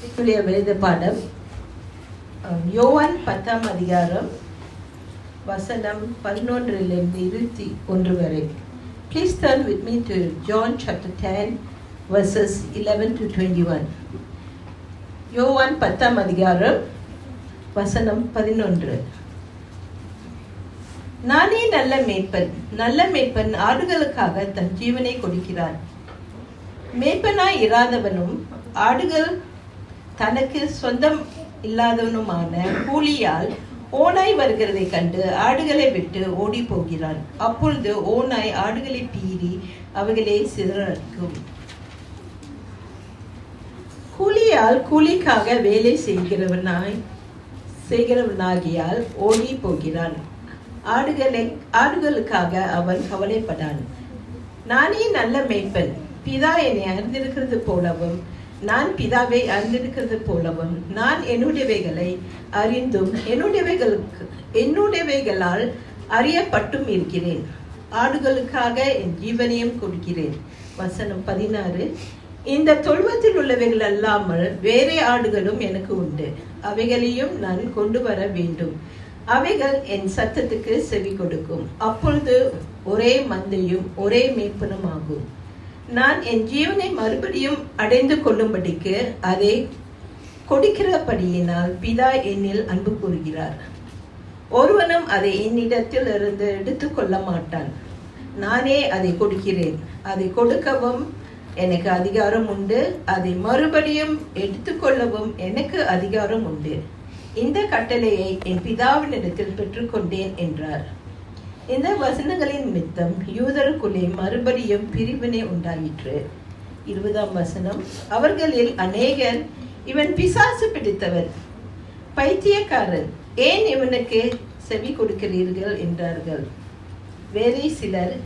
என்னுடைய வேத பாடம் யோவான் 10ஆம் அதிகாரம் வசனம் 11 இருந்து 21 வரை. Please turn with me to John chapter 10 verses 11 to 21. யோவான் 10ஆம் அதிகாரம் வசனம் 11. நானே நல்ல மேய்ப்பன் ஆடுகளுக்காக தன் ஜீவனை கொடுக்கிறான். மேய்ப்பனாய் இராதவனும் ஆடுகள் தனக்கு சொந்தம் இல்லாதவனுமான கூலியால் ஓநாய் வருகிறதை கண்டு ஆடுகளை விட்டு ஓடி போகிறான். அப்பொழுது ஓநாய் ஆடுகளை பீறி அவைகளை சிதறடிக்கும். கூலியால் கூலிக்காக வேலை செய்கிறவனாகியால் ஓடி போகிறான். ஆடுகளுக்காக அவன் கவலைப்படான். நானே நல்ல மேய்ப்பன். பிதா என்னை அறிந்திருக்கிறது போலவும் நான் பிதாவை அறிந்திருக்கிறது போலவும் நான் என்னுடையவைகளை அறிந்தும் என்னுடையவைகளால் அறியப்பட்டும் இருக்கிறேன். ஆடுகளுக்காக என் ஜீவனையும் கொடுக்கிறேன். வசனம் 16. இந்த தொழுவத்தில் உள்ளவைகள் அல்லாமல் வேறே ஆடுகளும் எனக்கு உண்டு. அவைகளையும் நான் கொண்டு வர வேண்டும். அவைகள் என் சத்தத்துக்கு செவி கொடுக்கும். அப்பொழுது ஒரே மந்தையும் ஒரே மேய்ப்பனும் ஆகும். நான் என் ஜீவனை மறுபடியும் அடைந்து கொள்ளும்படிக்கு அதை கொடுக்கிறபடியினால் பிதா என்னில் அன்பு கூறுகிறார். ஒருவனும் அதை என்னிடத்தில் இருந்து எடுத்துக்கொள்ள மாட்டான். நானே அதை கொடுக்கிறேன். அதை கொடுக்கவும் எனக்கு அதிகாரம் உண்டு. அதை மறுபடியும் எடுத்துக்கொள்ளவும் எனக்கு அதிகாரம் உண்டு. இந்த கட்டளையை என் பிதாவினிடத்தில் பெற்றுக்கொண்டேன் என்றார். இந்த வசனங்களின் நிமித்தம் யூதருக்குள்ளே மறுபடியும் பிரிவினை உண்டாயிற்று. 20ஆம் வசனம். அவர்களில் அநேகர், இவன் பிசாசு பிடித்தவர், பைத்தியக்காரன், ஏன் இவனுக்கு செவி கொடுக்கிறீர்கள் என்றார்கள். வேறே சிலர்,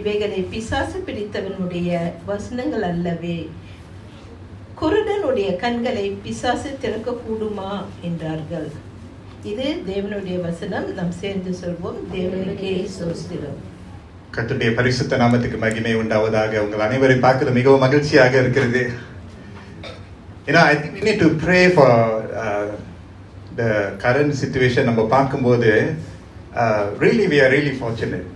இவைகளை பிசாசு பிடித்தவனுடைய வசனங்கள் அல்லவே, குருடனுடைய கண்களை பிசாசு திறக்க கூடுமா என்றார்கள். இது தேவனுடைய வசனம். நாம் சேர்ந்து சொல்வோம். தேவனுக்கே ஸ்தோத்திரம். கர்த்தருடைய பரிசுத்த நாமத்துக்கு மகிமை உண்டாவதாக. உங்கள் அனைவரையும் பார்க்கிறது மிகவும் மகிழ்ச்சியாக இருக்கிறது. I think we need to pray for the current situation. நம்ம பார்க்கும்போது really we are really fortunate.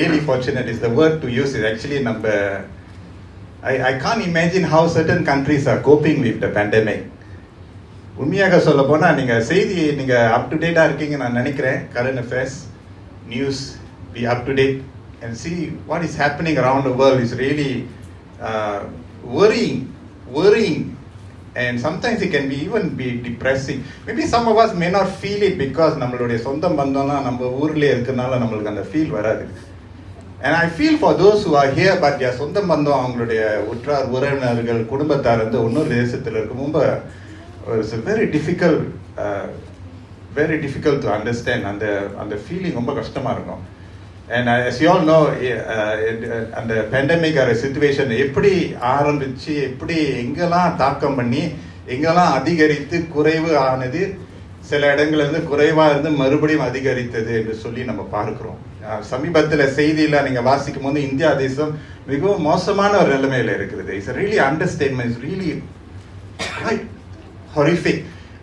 Really fortunate is the word to use. Is actually I can't imagine how certain countries are coping with the pandemic. உண்மையாக சொல்ல போனால் நீங்கள் up to டேட்டாக இருக்கீங்க நான் நினைக்கிறேன். Current affairs news be up to date and see what is happening around the world is really worrying and sometimes it can be even be depressing. Maybe some of us may not feel it because நம்மளுடைய சொந்தம் பந்தம்லாம் நம்ம ஊர்லேயே இருக்கிறதுனால நம்மளுக்கு அந்த feel வராது. And I feel for those who are here but their சொந்தம் பந்தம் அவங்களுடைய உற்றார் உறவினர்கள் குடும்பத்தார் வந்து இன்னொரு தேசத்தில் இருக்கும். ரொம்ப it's very difficult to understand. அந்த ஃபீலிங் ரொம்ப கஷ்டமாக இருக்கும். And as you all know, அந்த பேண்டமிக் சிச்சுவேஷன் எப்படி ஆரம்பிச்சு எப்படி எங்கெல்லாம் தாக்கம் பண்ணி எங்கெல்லாம் அதிகரித்து குறைவு ஆனது, சில இடங்கள்லேருந்து குறைவாக இருந்து மறுபடியும் அதிகரித்தது என்று சொல்லி நம்ம பார்க்குறோம். சமீபத்தில் செய்தியில் நீங்கள் வாசிக்கும் போது இந்தியா தேசம் மிகவும் மோசமான ஒரு நிலைமையில் இருக்கிறது. It's really understatement, it's really quite horrific.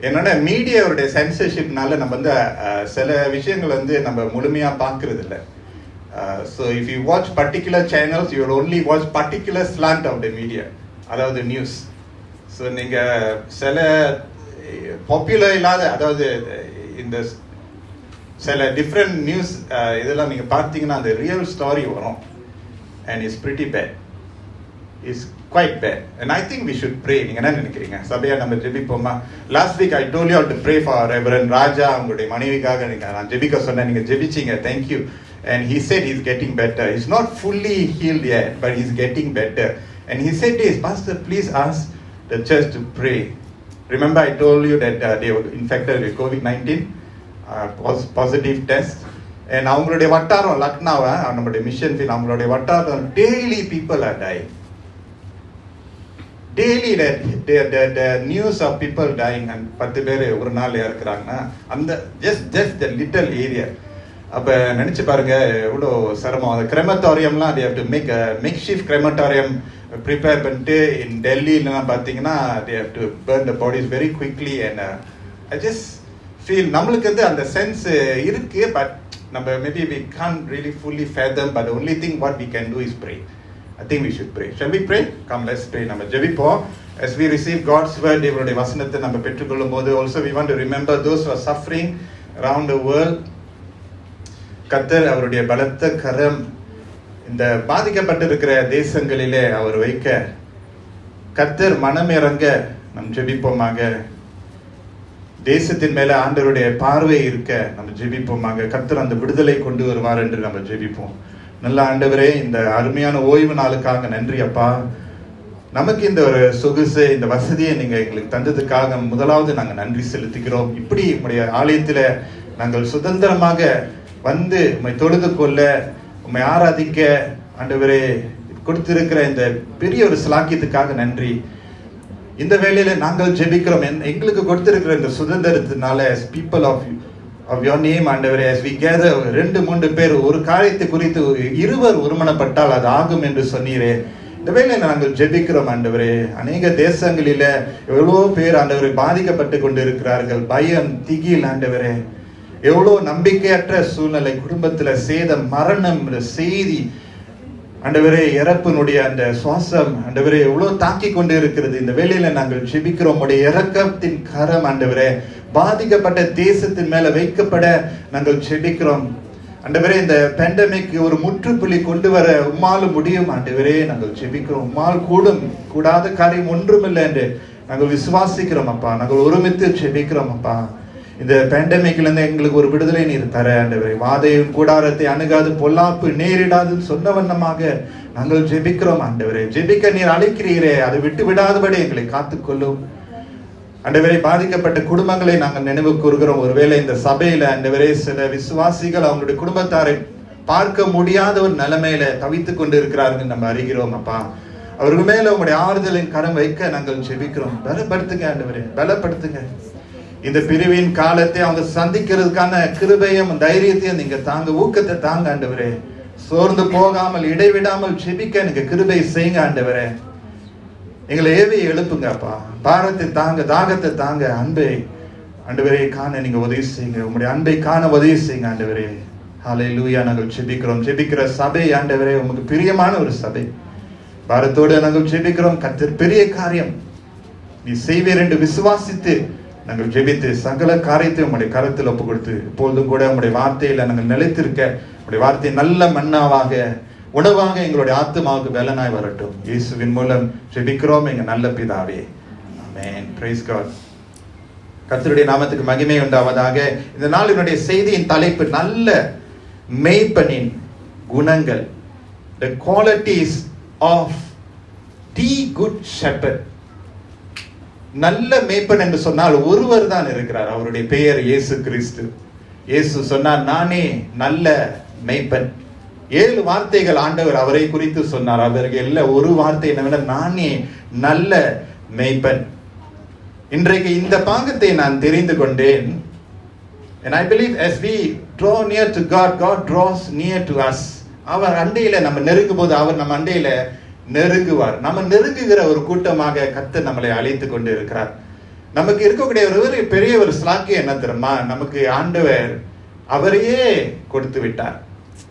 என்னோட மீடியாவுடைய சென்சர்ஷிப்னால நம்ம வந்து சில விஷயங்கள் வந்து நம்ம முழுமையாக பார்க்கறது இல்லை. So if you watch particular channels you will only watch particular slant of the media, அதாவது நியூஸ். ஸோ நீங்கள் சில பாப்புலர் இல்லாத, அதாவது இந்த சில டிஃப்ரெண்ட் நியூஸ் இதெல்லாம் நீங்கள் பார்த்தீங்கன்னா அந்த ரியல் ஸ்டோரி வரும். And it's pretty bad, it's quite bad. And I think we should pray. நீங்க என்ன நினைக்கிறீங்க? சபையா நம்ம ஜெபிப்போமா? Last week I told you all to pray for Reverend Raja. அவங்களுடைய மனைவிக்காக நான் ஜெபிக்க சொன்னேன். நீங்க ஜெபிச்சீங்க. Thank you. And he said he's getting better. He's not fully healed yet, but he's getting better. And he said this, Pastor, please ask the church to pray. Remember I told you that they were infected with COVID-19, positive test. And அவங்களுடைய வட்டாரம் லக்னாவா, நம்மளுடைய mission field, அவங்களுடைய வட்டாரம் daily people are dying. Daily the news of people dying and 10 பேர் ஒரு நாள் இறக்குறாங்கன்னா அந்த just the little area. அப்போ நினச்சி பாருங்க எவ்வளோ சிரமம். அந்த கிரெமட்டோரியம்லாம் they have to make a makeshift crematorium prepare பண்ணிட்டு இன் டெல்லியிலலாம் பார்த்தீங்கன்னா they have to burn the bodies very quickly and I just feel நம்மளுக்கு வந்து அந்த சென்ஸ் இருக்கு, பட் நம்ம maybe we can't really fully fathom, but the only thing what we can do is pray. I think we should pray. Shall we pray? Come, let's pray. நம்ம ஜெபிப்போம். As we receive God's word, தேவனுடைய வசனத்தை நம்ம பெற்றுக்கொள்ளும் போது also we want to remember those who are suffering around the world. கர்த்தர் அவருடைய பலத்த கரம் இந்த பாதிக்கப்பட்டிருக்கிற தேசங்களிலே அவர் வைக்க கர்த்தர் மனமிறங்க நம் ஜெபிப்போமாக. தேசத்தின் மேல ஆண்டவருடைய பார்வை இருக்க நம்ம ஜெபிப்போமாக. கர்த்தர் அந்த விடுதலை கொண்டு வருவார் என்று நம்ம ஜெபிப்போம். நல்ல ஆண்டவரே, இந்த அருமையான ஓய்வு நாளுக்காக நன்றி அப்பா. நமக்கு இந்த ஒரு சொகுசு, இந்த வசதியை நீங்க எங்களுக்கு தந்ததுக்காக முதலாவது நாங்கள் நன்றி செலுத்துகிறோம். இப்படி உங்களுடைய ஆலயத்தில் நாங்கள் சுதந்திரமாக வந்து உம்மை தொழுது கொள்ள, உம்மை ஆராதிக்க ஆண்டவரே கொடுத்திருக்கிற இந்த பெரிய ஒரு சிலாக்கியத்துக்காக நன்றி. இந்த வேளையில நாங்கள் ஜெபிக்கிறோம், எங்களுக்கு கொடுத்திருக்கிற இந்த சுதந்திரத்தினால as people of your name ஆண்டவரே, as we gather 2-3 பேர் ஒரு காரியத்தை குறித்து இருவர் ஒருமனப்பட்டால் அது ஆகும் என்று சொன்னீரே. இந்த வேளையில நாங்கள் ஜெபிக்கிறோம் ஆண்டவரே. அநேக தேசங்களில எவ்வளோ பேர் ஆண்டவரை பாதிக்கப்பட்டு கொண்டு இருக்கிறார்கள். பயம், திகில் ஆண்டவரே, எவ்வளோ நம்பிக்கையற்ற சூழ்நிலை, குடும்பத்துல சேதம், மரணம் செய்தி ஆண்டவரே, இறப்பினுடைய அந்த சுவாசம் ஆண்டவரே எவ்வளோ தாக்கி கொண்டு இருக்கிறது. இந்த வேளையில நாங்கள் ஜெபிக்கிறோம், உடைய இரக்கத்தின் கரம் ஆண்டவரே பாதிக்கப்பட்ட தேசத்தின் மேல வைக்கப்பட நாங்கள் ஜெபிக்கிறோம் ஆண்டவரே. இந்த பேண்டமிக் ஒரு முற்றுப்புள்ளி கொண்டு வர உம்மால் முடியும் ஆண்டவரே, நாங்கள் ஜெபிக்கிறோம். உம்மால் கூடாத காரியம் ஒன்றுமில்லை என்று நாங்கள் விசுவாசிக்கிறோம் அப்பா. நாங்கள் ஒருமித்து ஜெபிக்கிறோம் அப்பா. இந்த பேண்டமிக்ல இருந்து எங்களுக்கு ஒரு விடுதலை நீர் தர ஆண்டவரே. வாதையும் கூடாரத்தை அணுகாது, பொல்லாப்பு நேரிடாதுன்னு சொன்ன வண்ணமாக நாங்கள் ஜெபிக்கிறோம் ஆண்டவரே. ஜெபிக்க நீர் அழைக்கிறீரே, அதை விட்டு விடாதபடி எங்களை காத்துக்கொள்ளும் ஆண்டவரே. பாதிக்கப்பட்ட குடும்பங்களை நாங்கள் நினைவு கூறுகிறோம். ஒருவேளை இந்த சபையில ஆண்டவரே சில விசுவாசிகள் அவங்களுடைய குடும்பத்தாரை பார்க்க முடியாத ஒரு நிலைமையில தவித்துக் கொண்டு இருக்கிறார்கள் நம்ம அறிகிறோம் அப்பா. அவர்கள் மேல உங்களுடைய ஆறுதலின் கரம் வைக்க நாங்கள் ஜெபிக்கிறோம். பலப்படுத்துங்க ஆண்டவரே, பலப்படுத்துங்க. இந்த பிரிவின் காலத்தை அவங்க சந்திக்கிறதுக்கான கிருபையும் தைரியத்தையும் நீங்க தாங்க, ஊக்கத்தை தாங்க ஆண்டவரே. சோர்ந்து போகாமல் இடைவிடாமல் ஜெபிக்க நீங்க கிருபை செய்யுங்க ஆண்டவரே. எங்களை ஏவி எழுப்புங்க அப்பா. பாரத்தை தாங்க, தாகத்தை தாங்க, அன்பை ஆண்டவரே காண நீங்க உதவி செய்யுங்க. உங்களுடைய அன்பை காண உதவி செய்யுங்க ஆண்டவரே. ஹல்லேலூயா. நாங்கள் ஜெபிக்கிறோம். ஜெபிக்கிற சபை ஆண்டவரே உங்களுக்கு பிரியமான ஒரு சபை. பாரத்தோடு நாங்கள் ஜெபிக்கிறோம். கர்த்தர் பெரிய காரியம் நீ செய்வீர் என்று விசுவாசித்து நாங்கள் ஜெபித்து சகல காரியத்தை உங்களுடைய கரத்தில் ஒப்பு கொடுத்து இப்பொழுதும் கூட உங்களுடைய வார்த்தையில நாங்கள் நிலைத்திருக்க, உங்களுடைய வார்த்தை நல்ல மன்னாவாக உணவாக எங்களுடைய ஆத்துமாவுக்கு பலனாய் வரட்டும். இயேசுவின் மூலம் ஜெபிக்கிறோம் எங்க நல்ல பிதாவே, ஆமென். Praise God. கர்த்தருடைய நாமத்துக்கு மகிமை உண்டாவதாக. இந்த நாளினுடைய செய்தியின் தலைப்பு நல்ல மேய்ப்பனின் குணங்கள், the qualities of the good shepherd. நல்ல மேய்ப்பன் என்று சொன்னால் ஒருவர் தான் இருக்கிறார், அவருடைய பெயர் இயேசு கிறிஸ்து. இயேசு சொன்னார், நானே நல்ல மேய்ப்பன். 7 வார்த்தைகள் ஆண்டவர் அவரை குறித்து சொன்னார். அவர்கள் எல்லாம் ஒரு வார்த்தை என்னவென்றால், நானே நல்ல மேய்ப்பன். இன்றைக்கு இந்த பாகத்தை நான் தெரிந்து கொண்டேன். And I believe as we draw near to God, God draws near to us. அவர் அண்டையில நம்ம நெருங்கும் போது அவர் நம்ம அண்டையில நெருங்குவார். நம்ம நெருங்குகிற ஒரு கூட்டமாக கர்த்தர் நம்மளை அழைத்து கொண்டு இருக்கிறார். நமக்கு இருக்கக்கூடிய ஒரு பெரிய ஒரு ஸ்லாக்கியம் என்ன தெரியுமா? நமக்கு ஆண்டவர் அவரையே கொடுத்து விட்டார்.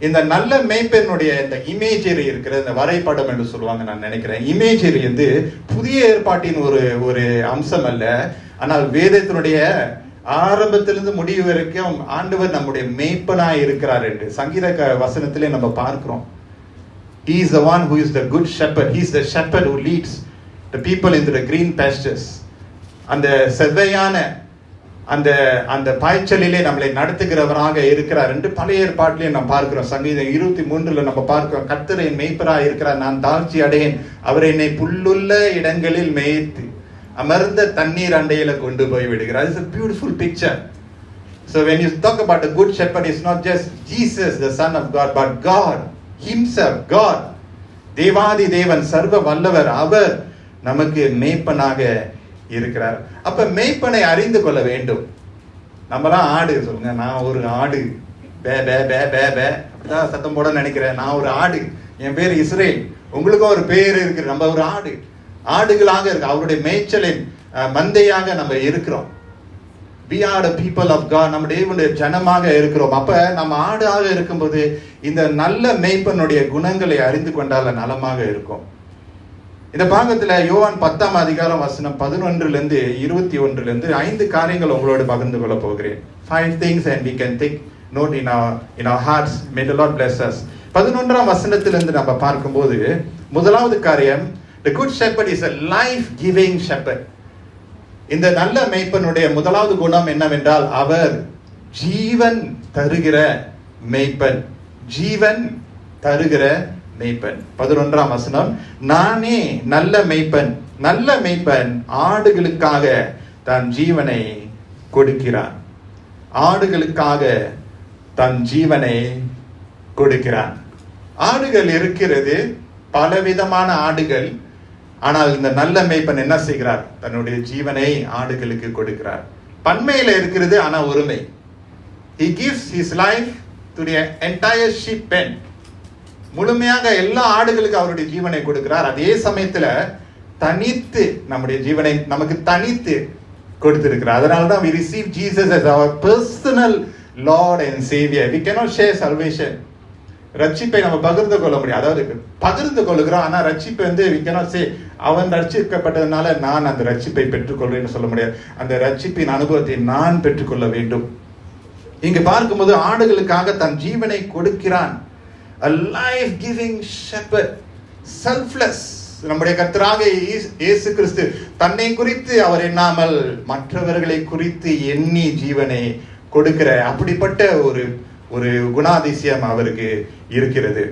இந்த நல்ல மேய்ப்பனுடைய இந்த இமேஜரி இருக்கிற இந்த வரைபடம் என்று சொல்லுவாங்க நான் நினைக்கிறேன். இமேஜரி வந்து புதிய ஏற்பாட்டின் ஒரு அம்சம் அல்ல, ஆனால் வேதத்தினுடைய ஆரம்பத்திலிருந்து முடிவு வரைக்கும் ஆண்டவர் நம்முடைய மேய்ப்பனாய் இருக்கிறார் என்று சங்கீத வசனத்திலே நம்ம பார்க்கிறோம். He is the one who is the good shepherd. He is the shepherd who leads the people into the green pastures. அந்த செவ்வையான அந்த பாய்ச்சலிலே நம்மளை நடத்துகிறவராக இருக்கிறார் என்று பழைய ஏற்பாட்டிலே நாம் பார்க்கிறோம். சங்கீதம் 23 நம்ம பார்க்கிறோம், கர்த்தர் என் மேய்ப்பராய் இருக்கிறார், நான் தாழ்ச்சி அடையேன், அவர் என்னை புல்லுள்ள இடங்களில் மேய்த்து அமர்ந்த தண்ணீர் அண்டையில கொண்டு போய் விடுகிறார். It's a beautiful picture. So when you talk about a good shepherd, it's not just Jesus the son of God, but God himself, God, தேவாதி தேவன், சர்வ வல்லவர், அவர் நமக்கு மேய்ப்பனாக இருக்கிறார். அப்ப மேய்ப்பனை அறிந்து கொள்ள வேண்டும். நம்மலாம் ஆடு, சொல்லுங்க, நான் ஒரு ஆடு, பே பே பே பே பே அப்படிதான் சத்தம் போட நினைக்கிறேன். நான் ஒரு ஆடு, என் பேர் இஸ்ரேல், உங்களுக்கும் ஒரு பேர் இருக்கு. நம்ம ஒரு ஆடுகளாக இருக்கு. அவருடைய மேய்ச்சலின் மந்தையாக நம்ம இருக்கிறோம். We are the people of God. நம்ம தேவனுடைய ஜனமாக இருக்கிறோம். அப்ப நம்ம ஆடாக இருக்கும்போது இந்த நல்ல மேய்ப்பனுடைய குணங்களை அறிந்து கொண்டால நலமாக இருக்கும். இந்த பாகத்துல யோவான் 10ஆம் அதிகாரம் வசனம் 11-21 5 காரியங்கள் உங்களோடு பகிர்ந்து கொள்ள போகிறேன். 5 things and we can take note in our hearts. May the Lord bless us. 11ஆம் வசனத்திலிருந்து நம்ம பார்க்கும்போது முதலாவது காரியம், the good shepherd is a life giving shepherd. இந்த நல்ல மேய்ப்பனுடைய முதலாவது குணம் என்னவென்றால் அவர் ஜீவன் தருகிற மேய்ப்பன். ஜீவன் தருகிற மேய்ப்பன். 11ஆம் வசனம், நானே நல்ல மேய்ப்பன். நல்ல மேய்ப்பன் ஆடுகளுக்காக தன் ஜீவனை கொடுக்கிறான். ஆடுகளுக்காக தன் ஜீவனை கொடுக்கிறான். ஆடுகள் இருக்கிறது, பலவிதமான ஆடுகள். ஆனால் இந்த நல்ல மேய்ப்பன் என்ன செய்கிறார்? தன்னுடைய ஜீவனை ஆடுகளுக்கு கொடுக்கிறார். பன்மையில இருக்கிறது, ஆனா ஒருமை. He gives his life to the entire sheep pen. முழுமையாக எல்லா ஆடுகளுக்கு அவருடைய ஜீவனை கொடுக்கிறார். அதே சமயத்துல தனித்து நம்முடைய ஜீவனை நமக்கு தனித்து கொடுத்திருக்கிறார். அதனால்தான் we receive Jesus as our personal Lord and Savior. We cannot share salvation. ரட்சிப்பை நம்ம பகிர்ந்து கொள்ள முடியும். அதாவது பகிர்ந்து கொள்ளுகிறோம், ஆனா ரட்சிப்பை we cannot say அவன் ரட்சிக்கப்பட்டதுனால நான் அந்த ரட்சிப்பை பெற்றுக்கொள்வேன்னு சொல்ல முடியாது. அந்த ரட்சிப்பின் அனுபவத்தை நான் பெற்றுக்கொள்ள வேண்டும். இங்கு பார்க்கும்போது ஆடுகளுக்காக தன் ஜீவனை கொடுக்கிறான். A life giving shepherd, selfless. நம்முடைய கர்த்தராக இயேசு கிறிஸ்து தன்னை குறித்து அவர் எண்ணாமல் மற்றவர்களை குறித்து எண்ணி ஜீவனை கொடுக்கிற அப்படிப்பட்ட ஒரு குணாதிசயம் அவருக்கு இருக்கிறது.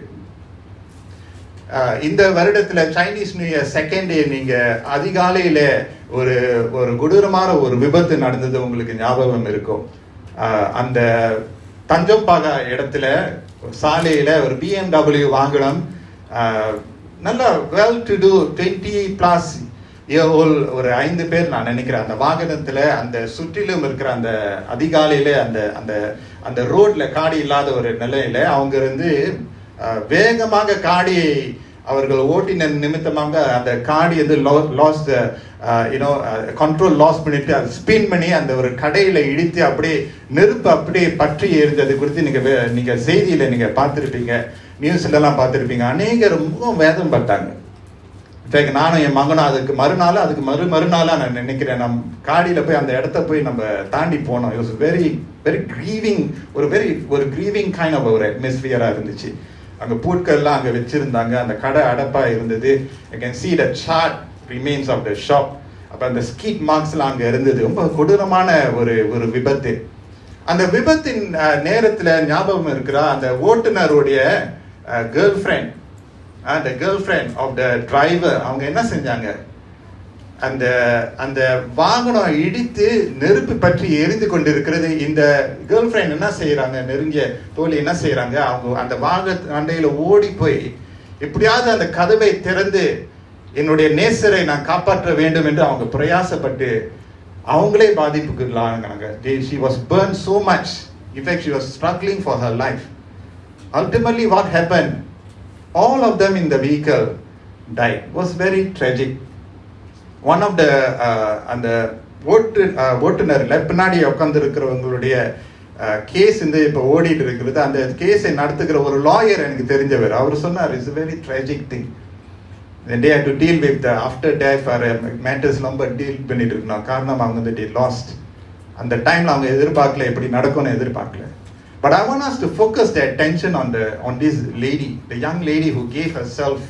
இந்த வருடத்துல Chinese new year second day நீங்க அதிகாலையில ஒரு கொடூரமான ஒரு விபத்து நடந்தது உங்களுக்கு ஞாபகம் இருக்கும். அந்த தஞ்சம்பாக இடத்துல சாலையில ஒரு BMW வாகனம், நல்ல well to do 20+ year old ஒரு 5 பேர் நான் நினைக்கிறேன். அந்த வாகனத்துல அந்த சுற்றிலும் இருக்கிற அந்த அதிகாலையில அந்த ரோட்ல காடி இல்லாத ஒரு நிலையில அவங்க இருந்து வேகமாக காடியை அவர்கள் ஓட்டின நிமித்தமாக அந்த காடி லாஸ்ட் கண்ட்ரோல் லாஸ் பண்ணிட்டு அது ஸ்பின் பண்ணி அந்த ஒரு கடையில இடித்து அப்படியே நெருப்பு அப்படியே பற்றி எரிந்தது குறித்து நீங்க செய்தியில நீங்க பார்த்திருப்பீங்க, நியூஸ்ல எல்லாம் பார்த்திருப்பீங்க. அநேகர் ரொம்ப வேதம் பட்டாங்க. நானும் என் மகனும் அதுக்கு மறுநாளா நான் நினைக்கிறேன், நம் காடியில போய் அந்த இடத்த போய் நம்ம தாண்டி போனோம். It was very very grieving, ஒரு கிரீவிங் கைண்ட் ஆஃப் ஒரு அட்மாஸ்பியரா இருந்துச்சு. அங்க பூட்கள்லாம் அங்க வச்சிருந்தாங்க, அந்த கடை அடப்பா இருந்தது. I can see the charred remains of the shop. அப்ப அந்த ஸ்கீட் மார்க்ஸ்லாம் அங்க இருந்தது. ரொம்ப கொடூரமான ஒரு விபத்து. அந்த விபத்தின் நேரத்துல ஞாபகம் இருக்கிற அந்த ஓட்டுநருடைய girlfriend, the girlfriend of the driver, அவங்க என்ன செஞ்சாங்க? அந்த வாகனம் இடித்து நெருப்பு பற்றி எரிந்து கொண்டிருக்கிறது. இந்த கேர்ள் ஃப்ரெண்ட் என்ன செய்யறாங்க? நெருங்கிய தோழி என்ன செய்யறாங்க? அவங்க அந்த வாகனண்டையில ஓடி போய் எப்படியாவது அந்த கதவை திறந்து என்னுடைய நேசரை நான் காப்பாற்ற வேண்டும் என்று அவங்க பிரயாசப்பட்டு அவங்களே பாதிப்புக்குள்ளாங்க. She was burned so much. In fact, she was struggling for her life. Ultimately, what happened? All of them in the vehicle died. It was very tragic. One of the அந்த ஓட்டுநர்ல பின்னாடி உட்கார்ந்து இருக்கிறவங்களுடைய கேஸ் இப்போ ஓடிட்டு இருக்கிறது. அந்த கேஸை நடத்துகிற ஒரு லாயர் எனக்கு தெரிஞ்சவர். அவர் சொன்னார், it's very tragic thing. They had to deal with the after death or matters ரொம்ப டீல் பண்ணிட்டு இருக்கணும். காரணம் அவங்க வந்து lost. அந்த டைம்ல அவங்க எதிர்பார்க்கல, எப்படி நடக்கும்னு எதிர்பார்க்கல. But I want us to focus the attention on this lady, the young lady who gave herself.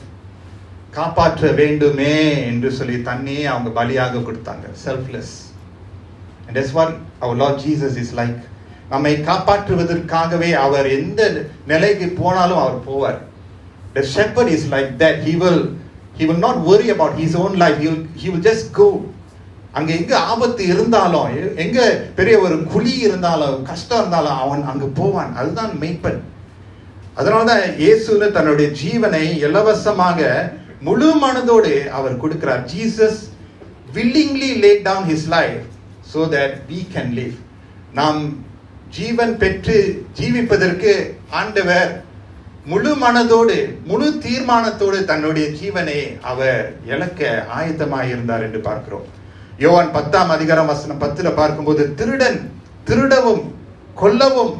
காப்பாற்ற வேண்டுமே என்று சொல்லி தன்னை அவங்க பலியாக கொடுத்தாங்க. Selfless. And that's what our Lord Jesus is like. நம்மை காப்பாற்றுவதற்காகவே அவர் எந்த நிலைக்கு போனாலும் அவர் போவார். The shepherd is like that. He will not worry about his own life. He will just go. அங்க எங்க ஆபத்து இருந்தாலும், எங்க பெரிய ஒரு குழி இருந்தாலும், கஷ்டம் இருந்தாலும் அவன் அங்க போவான். அதுதான் மேய்ப்பன். அதனாலதான் இயேசு தன்னுடைய ஜீவனை இலவசமாக முழு மனதோடு அவர் கொடுக்கிறார். Jesus willingly laid down his life so that we can live. நாம் ஜீவன் பெற்று ஜீவிப்பதற்கு ஆண்டவர் முழு மனதோடு முழு தீர்மானத்தோடு தன்னுடைய ஜீவனை அவர் இழக்க ஆயத்தமாய் இருந்தார் என்று பார்க்கிறோம். யோவான் 10ஆம் அதிகாரம் வசனம் 10 பார்க்கும்போது, திருடன் திருடவும் கொல்லவும்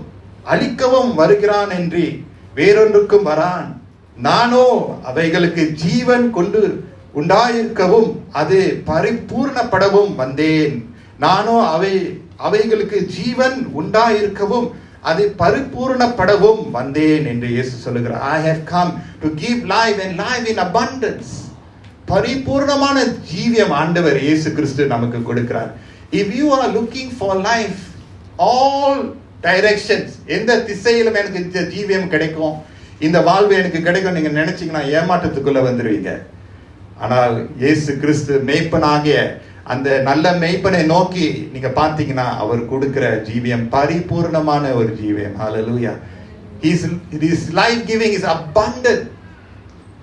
அழிக்கவும் வருகிறான் என்று வேறொன்றுக்கும் வரான், நானோ அவைகளுக்கு ஜீவன் கொண்டு உண்டாயிருக்கவும் அது பரிபூர்ணப்படவும் வந்தேன். நானோ அவைகளுக்கு ஜீவன் உண்டாயிருக்கவும் அது பரிபூர்ணப்படவும் வந்தேன் என்று இயேசு சொல்லுகிறார். I have come to give life and life in abundance. பரிபூர்ணமான ஜீவியம் ஆண்டவர் இயேசு கிறிஸ்து நமக்கு கொடுக்கிறார். If you are looking for life, all directions, எந்த திசையிலும் எனக்கு இந்த ஜீவியம் கிடைக்கும், இந்த வாழ்வு எனக்கு கிடைக்கும் நீங்க நினைச்சீங்கன்னா ஏமாற்றத்துக்குள்ள வந்துருவீங்க. ஆனால் இயேசு கிறிஸ்து மேய்ப்பனாகிய அந்த நல்ல மேய்ப்பனை நோக்கி நீங்க பார்த்தீங்கன்னா அவர் கொடுக்கிற ஜீவியம் பரிபூர்ணமான ஒரு ஜீவியம். ஹalleluya. His life giving is abundant.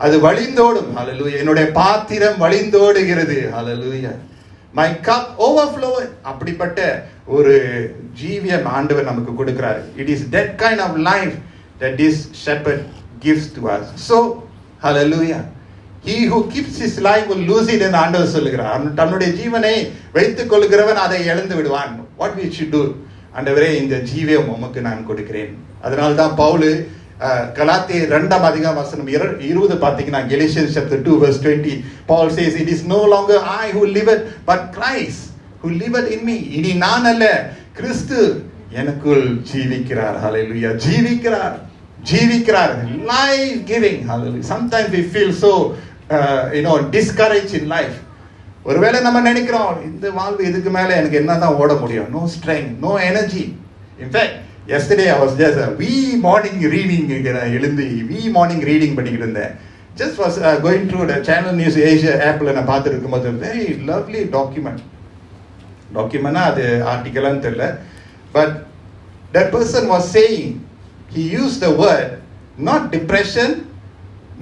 அது வழிந்தோடும். ஹalleluya. என்னுடைய பாத்திரம் வழிந்தோடுகிறது. ஹalleluya. My cup overflowing. அப்படிப்பட்ட ஒரு ஜீவியம் ஆண்டவர் நமக்கு கொடுக்கிறார். It is that kind of life that this shepherd gives to us. So hallelujah. He who keeps his life will lose it என்று ஆண்டவர் சொல்லுகிறார். தன்னுடைய ஜீவனை வைத்துக் கொள்கிறவன் அதை இழந்து விடுவான். What we should do? ஆண்டவரே, இந்த ஜீவியம் உமக்கு நான் கொடுக்கிறேன். அதனால தான் பவுல் கலாத்தியர் 2ஆம் அதிகாரம் வசனம் 20 பார்த்தீங்கன்னா, Galatians chapter 2 verse 20, Paul says, it is no longer I who liveth but Christ who liveth in me. இனி நான் அல்ல, கிறிஸ்து எனக்குள் ஜீவிக்கிறார். ஹalleluya. ஜீவிக்கிறார். Life giving. Hallelujah. Sometimes we feel so discouraged in life. ஒருவேளை நம்ம நினைக்கிறோம், இந்த வாழ்வு இதுக்கு மேல எனக்கு என்னதான் ஓட முடியும், no strength, no energy. In fact, yesterday I was just wee morning reading எழுந்து wee morning reading பண்ணிக்கிட்டு இருந்தேன். Just was going through the Channel News Asia app-ல நான் பார்த்துட்டு இருக்கும்போது very lovely document அது ஆர்டிக்கலான்னு தெரியல, but that person was saying, he used the word not depression,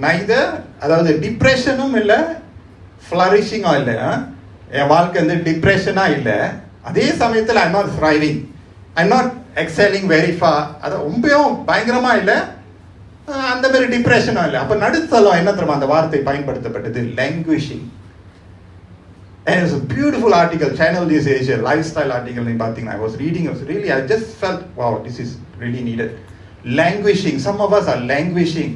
neither, அதாவது டிப்ரெஷனும் இல்லை, ஃப்ளரிஷிங்கும் இல்லை. என் வாழ்க்கை வந்து டிப்ரெஷனா இல்லை, அதே சமயத்தில் I not thriving, I not excelling very far, அது ரொம்பவும் பயங்கரமா இல்லை, அந்த மாதிரி டிப்ரெஷனும் இல்லை. அப்போ நடுத்தலம் என்ன தெரியுமா அந்த வார்த்தை பயன்படுத்தப்பட்டது? languishing. And it was a beautiful article, Channel News Asia lifestyle article. நீ பார்த்தீங்கன்னா, I was reading, I just felt, wow, this is really needed. Languishing. Some of us are languishing.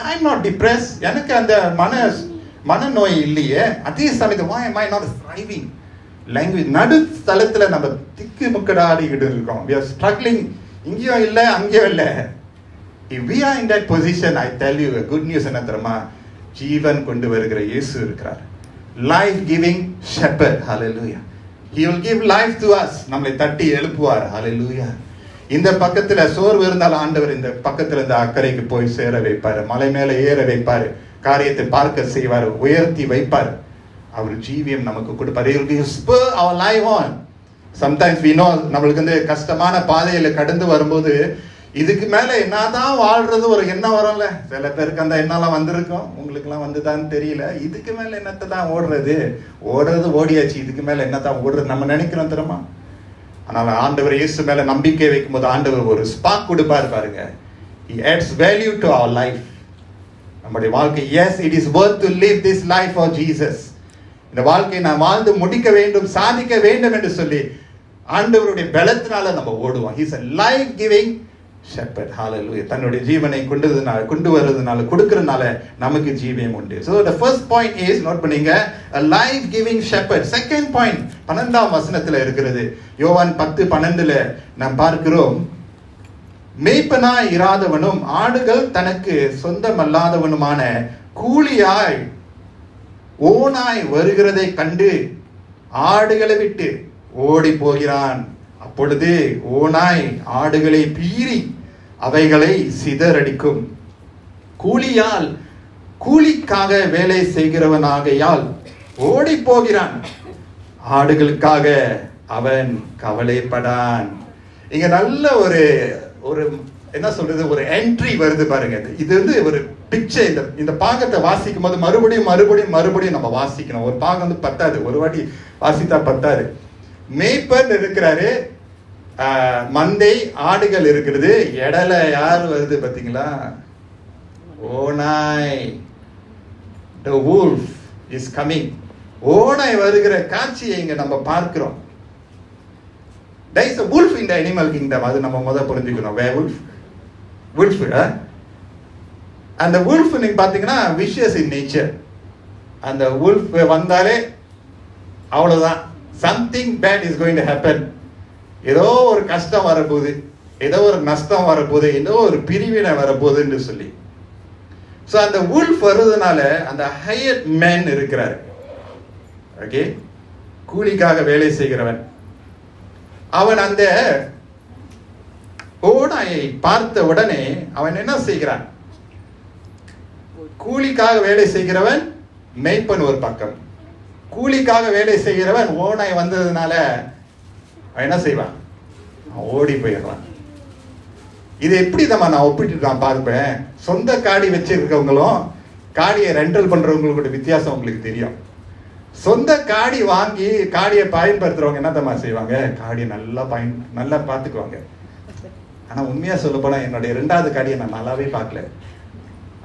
I'm not depressed. எனக்கு அந்த மனநோய் இல்லையே, அதே சமயத்தில் why am I not thriving? Language. நடுத்தலத்தில் நம்ம திக்கு முக்கடாடிக்கிட்டு இருக்கோம். We are struggling. இங்கேயும் இல்லை அங்கேயும் இல்லை. If we are in that position, I tell you a good news என்ன தெரியுமா? ஜீவன் கொண்டு வருகிற இயேசு இருக்கிறார். Life giving shepherd. Hallelujah. He will give life to us. நம்மளை தட்டி எழுப்புவார். Hallelujah. இந்த பக்கத்துல சோர்வு இருந்தால் ஆண்டவர் இந்த பக்கத்துல இந்த அக்கறைக்கு போய் சேர வைப்பாரு, மலை மேல ஏற வைப்பாரு, காரியத்தை பார்க்க செய்வார், உயர்த்தி வைப்பார். அவர் ஜீவியம் நமக்கு கொடுப்பார். He will spur our life on. Sometimes we know நம்மளுக்கு வந்து கஷ்டமான பாதையில கடந்து வரும்போது இதுக்கு மேல என்னதான் வாழ்றது ஒரு எண்ணம் வரும்ல. சில பேருக்கு அந்த எண்ணெல்லாம் வந்திருக்கும், உங்களுக்கு எல்லாம் வந்துதான்னு தெரியல. இதுக்கு மேல என்னத்தை தான் ஓடுறது ஓடியாச்சு, இதுக்கு மேல என்னதான் ஓடுறது நம்ம நினைக்கிறோம் தெரியுமா? ஆனால் ஆண்டவர் இயேசு மேல நம்பிக்கை வைக்கும் போது ஆண்டவர் ஒரு ஸ்பார்க் கொடுப்பார் பாருங்க. He adds value to our life. நம்முடைய வாழ்க்கை, yes, it is worth to live this life for Jesus. இந்த வாழ்க்கையை நான் வாழ்ந்து முடிக்க வேண்டும், சாதிக்க வேண்டும் என்று சொல்லி ஆண்டவருடைய பலத்தினால நம்ம ஓடுவோம். He is a life giving shepherd. Hallelujah. தன்னுடைய ஜீவனை கொண்டு வருவதனால கொடுக்கறதுனால நமக்கு ஜீவியம் உண்டு. So the first point is, note பண்ணீங்க, a life giving shepherd. Second point 12ஆம் வசனத்துல இருக்கிறது. யோவான் 10:12ல நாம் பார்க்கிறோம், மேய்ப்பனாய் இராதவனும் ஆடுகள் தனக்கு சொந்தமல்லாதவனுமான கூலியாய் ஓனாய் வருகிறதை கண்டு ஆடுகளை விட்டு ஓடி போகிறான். அப்பொழுது ஓனாய் ஆடுகளை பீறி அவைகளை சிதறடிக்கும். கூலிக்காக வேலை செய்கிறவனாகையால் ஓடி போகிறான், ஆடுகளுக்காக அவன் கவலைப்படான். இங்க நல்ல ஒரு என்ன சொல்றது, ஒரு என்ட்ரி வருது பாருங்க. இது வந்து ஒரு பிக்சர். இந்த பாகத்தை வாசிக்கும் போது மறுபடியும் நம்ம வாசிக்கணும். ஒரு பாகம் வந்து பத்தாது, ஒரு வாட்டி வாசித்தா பத்தாது. மேய்ப்பன் இருக்கிறாரு, மந்தை ஆடுகள் இருக்கிறது, இடையில யார் வருது பாத்தீங்களா? ஓநாய், the wolf is coming. ஓநாய் வருகிற காட்சியை இங்க நம்ம பார்க்கிறோம். There is a wolf in the animal kingdom. அது நம்ம முதல்ல புரிஞ்சுக்கணும். werewolf, wolf. அந்த wolf நீங்க பாத்தீங்கன்னா vicious in nature. அந்த wolf வந்தாலே அவ்வளவுதான், something bad is going to happen. ஏதோ ஒரு கஷ்டம் வரப்போகுது, ஏதோ ஒரு நஷ்டம் வரப்போகுது, ஏதோ ஒரு பிரிவினை வரப்போகுதுன்னு சொல்லி. ஸோ அந்த wolf வருவதனால அந்த hired man இருக்கிறார், ஓகே, கூலிக்காக வேலை செய்கிறவன். அவன் அந்த ஓநாயை பார்த்த உடனே அவன் என்ன செய்கிறான்? கூலிக்காக வேலை செய்கிறவன் மேய்ப்பன் ஒரு பக்கம், கூலிக்காக வேலை செய்கிறவன் ஓநாய் வந்ததுனால அவன் என்ன செய்வான்? ஓடி போயிடுறான். இது எப்படி தான் நான் ஒப்பிட்டு நான் பார்ப்பேன். சொந்த காடி வச்சிருக்கவங்களும் காடியை ரெண்டல் பண்றவங்களோட வித்தியாசம் உங்களுக்கு தெரியும். சொந்த காடி வாங்கி காடியை பயன்படுத்துறவங்க என்ன தம்மா செய்வாங்க? காடியை நல்லா பார்த்துக்குவாங்க. ஆனா உண்மையா சொல்ல போனா என்னுடைய 2வது காடியை நான் நல்லாவே பார்க்கல.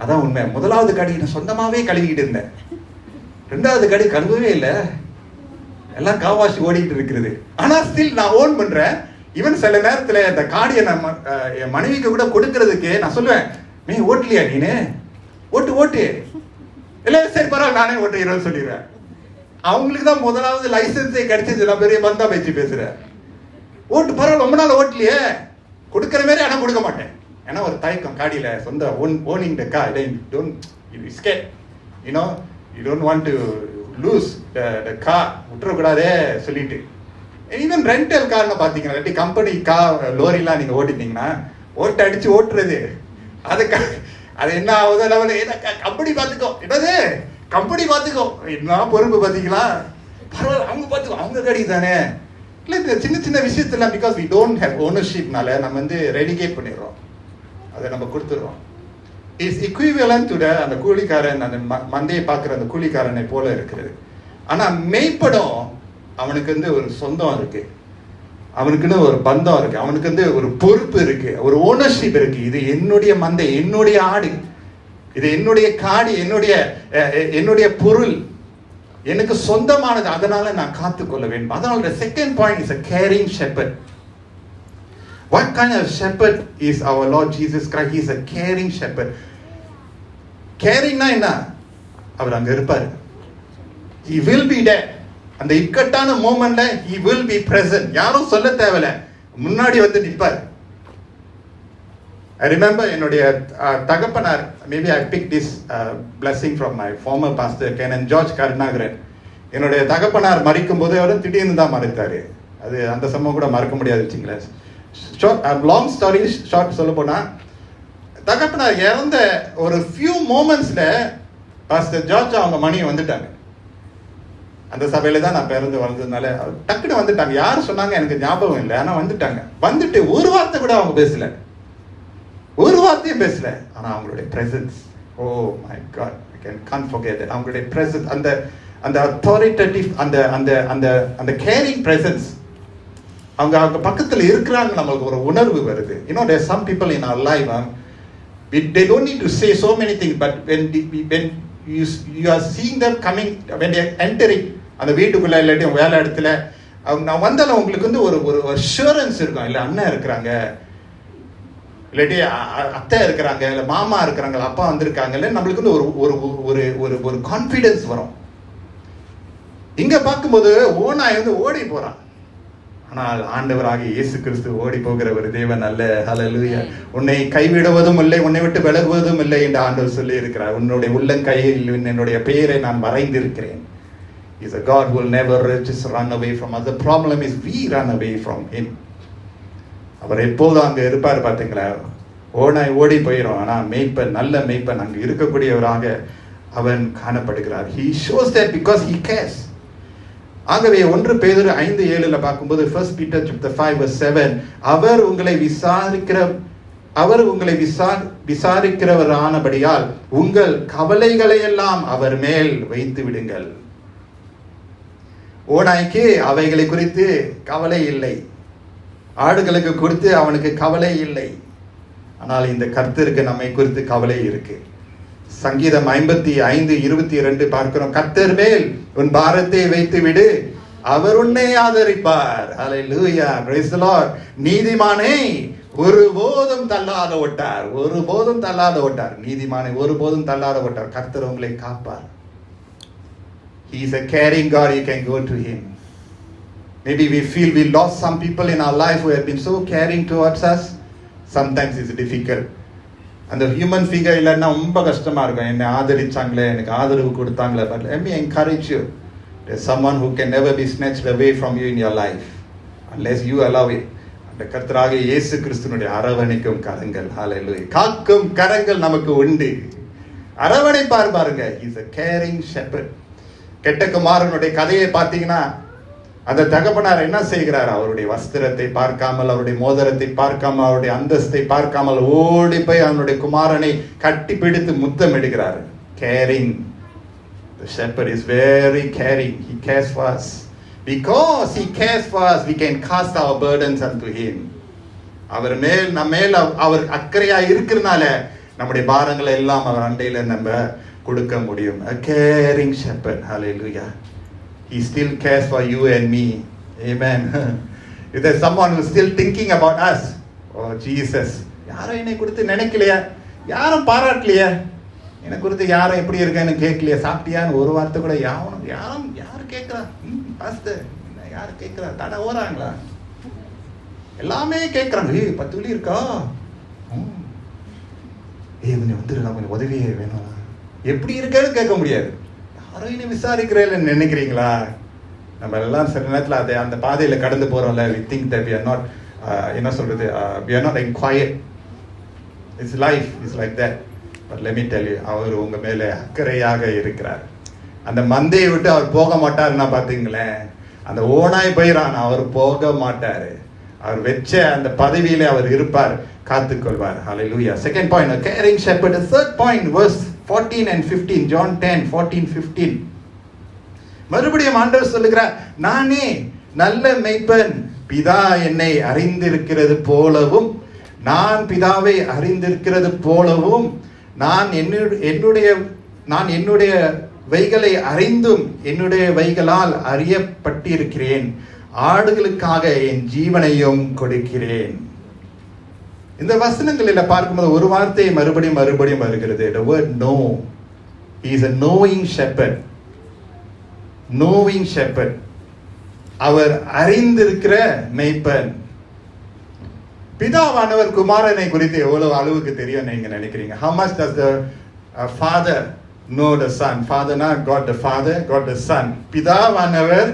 அதான் உண்மை. 1வது காடியை நான் சொந்தமாவே கழுவிக்கிட்டு இருந்தேன். 2வது காடி கழுவவே இல்லை, எல்லாம் காவாசி ஓடிக்கிட்டு இருக்கிறது. ஆனா ஸ்டில் நான் ஓன் பண்றேன். ஈவன் சில நேரத்துல இந்த காடியை நம்ம என் மனைவிக்கு கூட கொடுக்கறதுக்கு நான் சொல்லுவேன், நீ ஓட்டலையா, நீனு ஓட்டு இல்ல, சரி பரவாயில்ல நானே ஓட்டுகிறேன்னு சொல்லிடுறேன். அவங்களுக்கு தான் 1வது லைசன்ஸே கிடைச்சது. நான் பெரிய பந்தா பேச்சு பேசுறேன். ஓட்டு பரவாயில்ல, ரொம்ப நாள் ஓட்டலையே, கொடுக்கற மாதிரி ஆனா கொடுக்க மாட்டேன். ஏன்னா ஒரு தயக்கம், காடியில சொந்த owning the car, you scared, you know, you don't want to lose the car, விட்டுறக்கூடாதே சொல்லிட்டு. ஈவன் ரெண்டல் கார்னு பார்த்தீங்கன்னா, இல்லாட்டி கம்பெனி கார் லோரிலாம் நீங்கள் ஓட்டிட்டீங்கன்னா ஓட்ட அடிச்சு ஓட்டுறது, அது என்ன ஆகுது லெவலில் கம்பெனி பார்த்துக்கோ, என்னது கம்பெனி பார்த்துக்கோ, என்ன பொறுப்பு பார்த்தீங்களா, பரவாயில்ல அவங்க பார்த்துக்கோ, அவங்க காடி தானே. இல்லை இந்த சின்ன சின்ன விஷயத்தெல்லாம் பிகாஸ் வி டோன்ட் ஹேவ் ஓனர்ஷிப்னால நம்ம வந்து ரெடிகேட் பண்ணிடுறோம், அதை நம்ம கொடுத்துடுறோம். இஸ் equivalent to அந்த கூலிக்காரன், அந்த மந்தையை பார்க்குற அந்த கூலிக்காரனை போல இருக்கிறது. ஆனால் மெய்ப்படம் அவனுக்கு வந்து ஒரு சொந்தம் இருக்கு, அவனுக்குன்னு ஒரு பந்தம் இருக்கு, அவனுக்கு வந்து ஒரு பொறுப்பு இருக்கு, ஒரு ஓனர்ஷிப் இருக்கு. இது என்னுடைய மந்தை, என்னுடைய ஆடு, இது என்னுடைய காடி, என்னுடைய பொருள், எனக்கு சொந்தமானது, அதனால நான் காத்துக்கொள்ள வேண்டும். அதனால second point is a caring shepherd. What kind of shepherd is our Lord Jesus Christ? He is a caring shepherd. Caringனா என்ன? அவர் அங்க இருப்பார். He will be there. அந்த இக்கட்டான மோமெண்ட்ல he will be present. யாரும் சொல்ல தேவையில்ல, முன்னாடி வந்து நிற்பார். I remember என்னுடைய தகப்பனார், maybe I picked this blessing from my former pastor Canon George Karunagaran. என்னுடைய தகப்பனார் மரிக்கும் போது அவர் திடீர்னு தான் மறைத்தாரு. அது அந்த சம்பவம் கூட மறக்க முடியாது வச்சுங்களேன். லாங் ஸ்டோரி ஷார்ட் சொல்ல போனா, தகப்பனார் இறந்த ஒரு ஃபியூ மோமெண்ட்ஸ்ல பாஸ்டர் ஜார்ஜ் அவங்க மணியை வந்துட்டாங்க. அந்த சபையில தான் நான் பிறந்து வளர்ந்ததுனால டக்குன்னு வந்துட்டாங்க. யாரும் சொன்னாங்க எனக்கு ஞாபகம் இல்லை, ஆனா வந்துட்டாங்க. வந்துட்டு ஒரு வார்த்தை கூட அவங்க பேசல, ஒரு வார்த்தையும் பேசல. ஆனா அவங்களுடைய presence, oh my God, I can't forget it. அவங்களுடைய பிரசன்ஸ், அந்த அத்தாரிட்டேட்டிவ், அந்த கேரிங் பிரசன்ஸ், அவங்க பக்கத்துல இருக்கிறாங்க, நம்மளுக்கு ஒரு உணர்வு வருது. You know, there's some people in our life, they don't need to say so many things, but when you are seeing them coming, when they are entering அந்த வீட்டுக்குள்ள, இல்லாட்டி வேலை இடத்துல அவங்க வந்தாலும் உங்களுக்கு வந்து ஒரு அஷூரன்ஸ் இருக்கும். இல்லை அண்ணன் இருக்கிறாங்க, இல்லாட்டி அத்தை இருக்கிறாங்க, இல்லை மாமா இருக்கிறாங்க, அப்பா வந்திருக்காங்க, இல்லை நம்மளுக்கு வந்து ஒரு கான்ஃபிடன்ஸ் வரும். இங்க பார்க்கும்போது ஓனாய் வந்து ஓடி போறான். ஆனால் ஆண்டவராகிய இயேசு கிறிஸ்து ஓடி போகிற ஒரு தேவன் அல்ல. ஹல்லேலூயா. உன்னை கைவிடுவதும் இல்லை, உன்னை விட்டு விலகுவதும் இல்லை என்று ஆண்டவர் சொல்லி இருக்கிறார். உன்னுடைய உள்ளங்கையில் என்னுடைய பெயரை நான் வரைந்திருக்கிறேன். He's a God who will never just run away from us. The problem is we run away from him. அவர் எப்போதும் அங்க இருப்பார். பார்த்தீங்களா, ஓனாய் ஓடி போயிடும், ஆனா மேய்ப்பன், நல்ல மேய்ப்பன் அங்கு இருக்கக்கூடியவராக அவன் காணப்படுகிறார். He shows that because he cares. ஆகவே 1 பேதுரு 5:7 பார்க்கும்போது, 1 Peter chapter 5:7, அவர் உங்களை விசாரிக்கிறவரானபடியால் உங்கள் கவலைகளை எல்லாம் அவர் மேல் வைத்து விடுங்கள். ஓநாய்க்கு அவைகளை குறித்து கவலை இல்லை, ஆடுகளுக்கு குறித்து அவனுக்கு கவலை இல்லை. ஆனால் இந்த கர்த்தருக்கு நம்மை குறித்து கவலை இருக்கு. சங்கீதம் 55:22 பார்க்கிறோம். கர்த்தர் மேல் உன் பாரத்தை வைத்து விடு, அவர் உன்னை ஆதரிப்பார். ஹல்லேலூயா, பிரைஸ் தி லார்ட். நீதிமானை ஒருபோதும் தள்ளாத விட்டார், ஒருபோதும் தள்ளாத விட்டார். நீதிமானை ஒருபோதும் தள்ளாத விட்டார். கர்த்தர் உங்களை காப்பார். He is a caring God. You can go to him. Maybe we feel we lost some people in our life who have been so caring towards us. Sometimes it's difficult. அந்த ஹியூமன் ஃபிகர் இல்லைன்னா ரொம்ப கஷ்டமா இருக்கும். என்னை ஆதரிச்சாங்களே, எனக்கு ஆதரவு கொடுத்தாங்களே. But let me encourage you. There's someone who can never be snatched away from you in your life unless you allow it. அந்த கர்த்தராகிய இயேசு கிறிஸ்துவினுடைய அரவணைக்கும் கரங்கள், ஹல்லேலூயா, காக்கும் கரங்கள் நமக்கு உண்டு. அரவணைப்பார் பாருங்க. He is a caring shepherd. கெட்ட குமாரனுடைய கதையை பார்த்தீங்கன்னா, அந்த தகப்பனார் என்ன செய்கிறார்? அவருடைய வஸ்திரத்தை பார்க்காமல், அவருடைய மோதிரத்தை பார்க்காமல், அவருடைய அந்தஸ்தை பார்க்காமல் ஓடி போய் அவனுடைய குமாரனை கட்டி பிடித்து முத்தம் எடுக்கிறார். Carrying. The shepherd is very caring. He cares for us. Because he cares for us, we can cast our burdens unto him. அவர் மேல் நம்மேல் அவர் அக்கறையா இருக்கிறனால நம்முடைய பாரங்களை எல்லாம் அவர் அண்டையில நம்ம கொடுக்க முடியும். A caring shepherd. Hallelujah. He still cares for you and me. Amen. If there's someone who's still thinking about us, oh Jesus, யாரும் என்னை குறித்து நினைக்கலையா, யாரும் பாராட்டலையா, என்னை குறித்து யாரும் எப்படி இருக்கேன்னு கேட்கலையா, சாப்பிட்டியான்னு ஒரு வார்த்தை கூட யார் கேட்கிறா? பாஸ்டர் யார் கேட்கிறா? தடை ஓறாங்களா? எல்லாமே கேட்கறாங்க. 10 வெள்ளி இருக்கா? கொஞ்சம் வந்துருக்கா, கொஞ்சம் உதவியே வேணும். எப்படி இருக்கேன்னு கேட்க முடியாது. யாரும் இனி விசாரிக்கிறேன்னு நினைக்கிறீங்களா? நம்ம எல்லாம் சில நேரத்தில் அந்த பாதையில கடந்து போறோம்ல. we think that we are not என்ன சொல்றது, we are not inquired. It's life is like that. But let me tell you, அவர் உங்க மேல அக்கறையாக இருக்கிறார். அந்த மந்தையை விட்டு அவர் போக மாட்டாருன்னா பாத்தீங்களேன், அந்த ஓனாய் போயிறான், அவர் போக மாட்டாரு. அவர் வெச்ச அந்த பதவியில அவர் இருப்பார், காத்துக்கொள்வார். Hallelujah. Second point, a caring shepherd. The third point, verse 14 and 15, John 10:14-15. மறுபடியும் ஆண்டவர் சொல்லுகிறார், நானே நல்ல மேய்ப்பன், பிதா என்னை அறிந்திருக்கிறது போலவும் நான் பிதாவை அறிந்திருக்கிறது போலவும் நான் என்னுடைய வைகளை அறிந்தும் என்னுடைய வைகளால் அறியப்பட்டிருக்கிறேன். ஆடுகளுக்காக என் ஜீவனையும் கொடுக்கிறேன். இந்த வசனங்களில் பார்க்கும்போது ஒரு வார்த்தை மறுபடியும் வருகிறது. The word know. He is a knowing shepherd. Knowing shepherd. அவர் அறிந்திருக்கிற மேய்ப்பன். பிதாவானவர் குமாரனை குறித்து எவ்வளவு அளவுக்கு தெரியும் நீங்க நினைக்கிறீங்க? How much does the father know the son? Father not God the father, God the son. பிதாவானவர்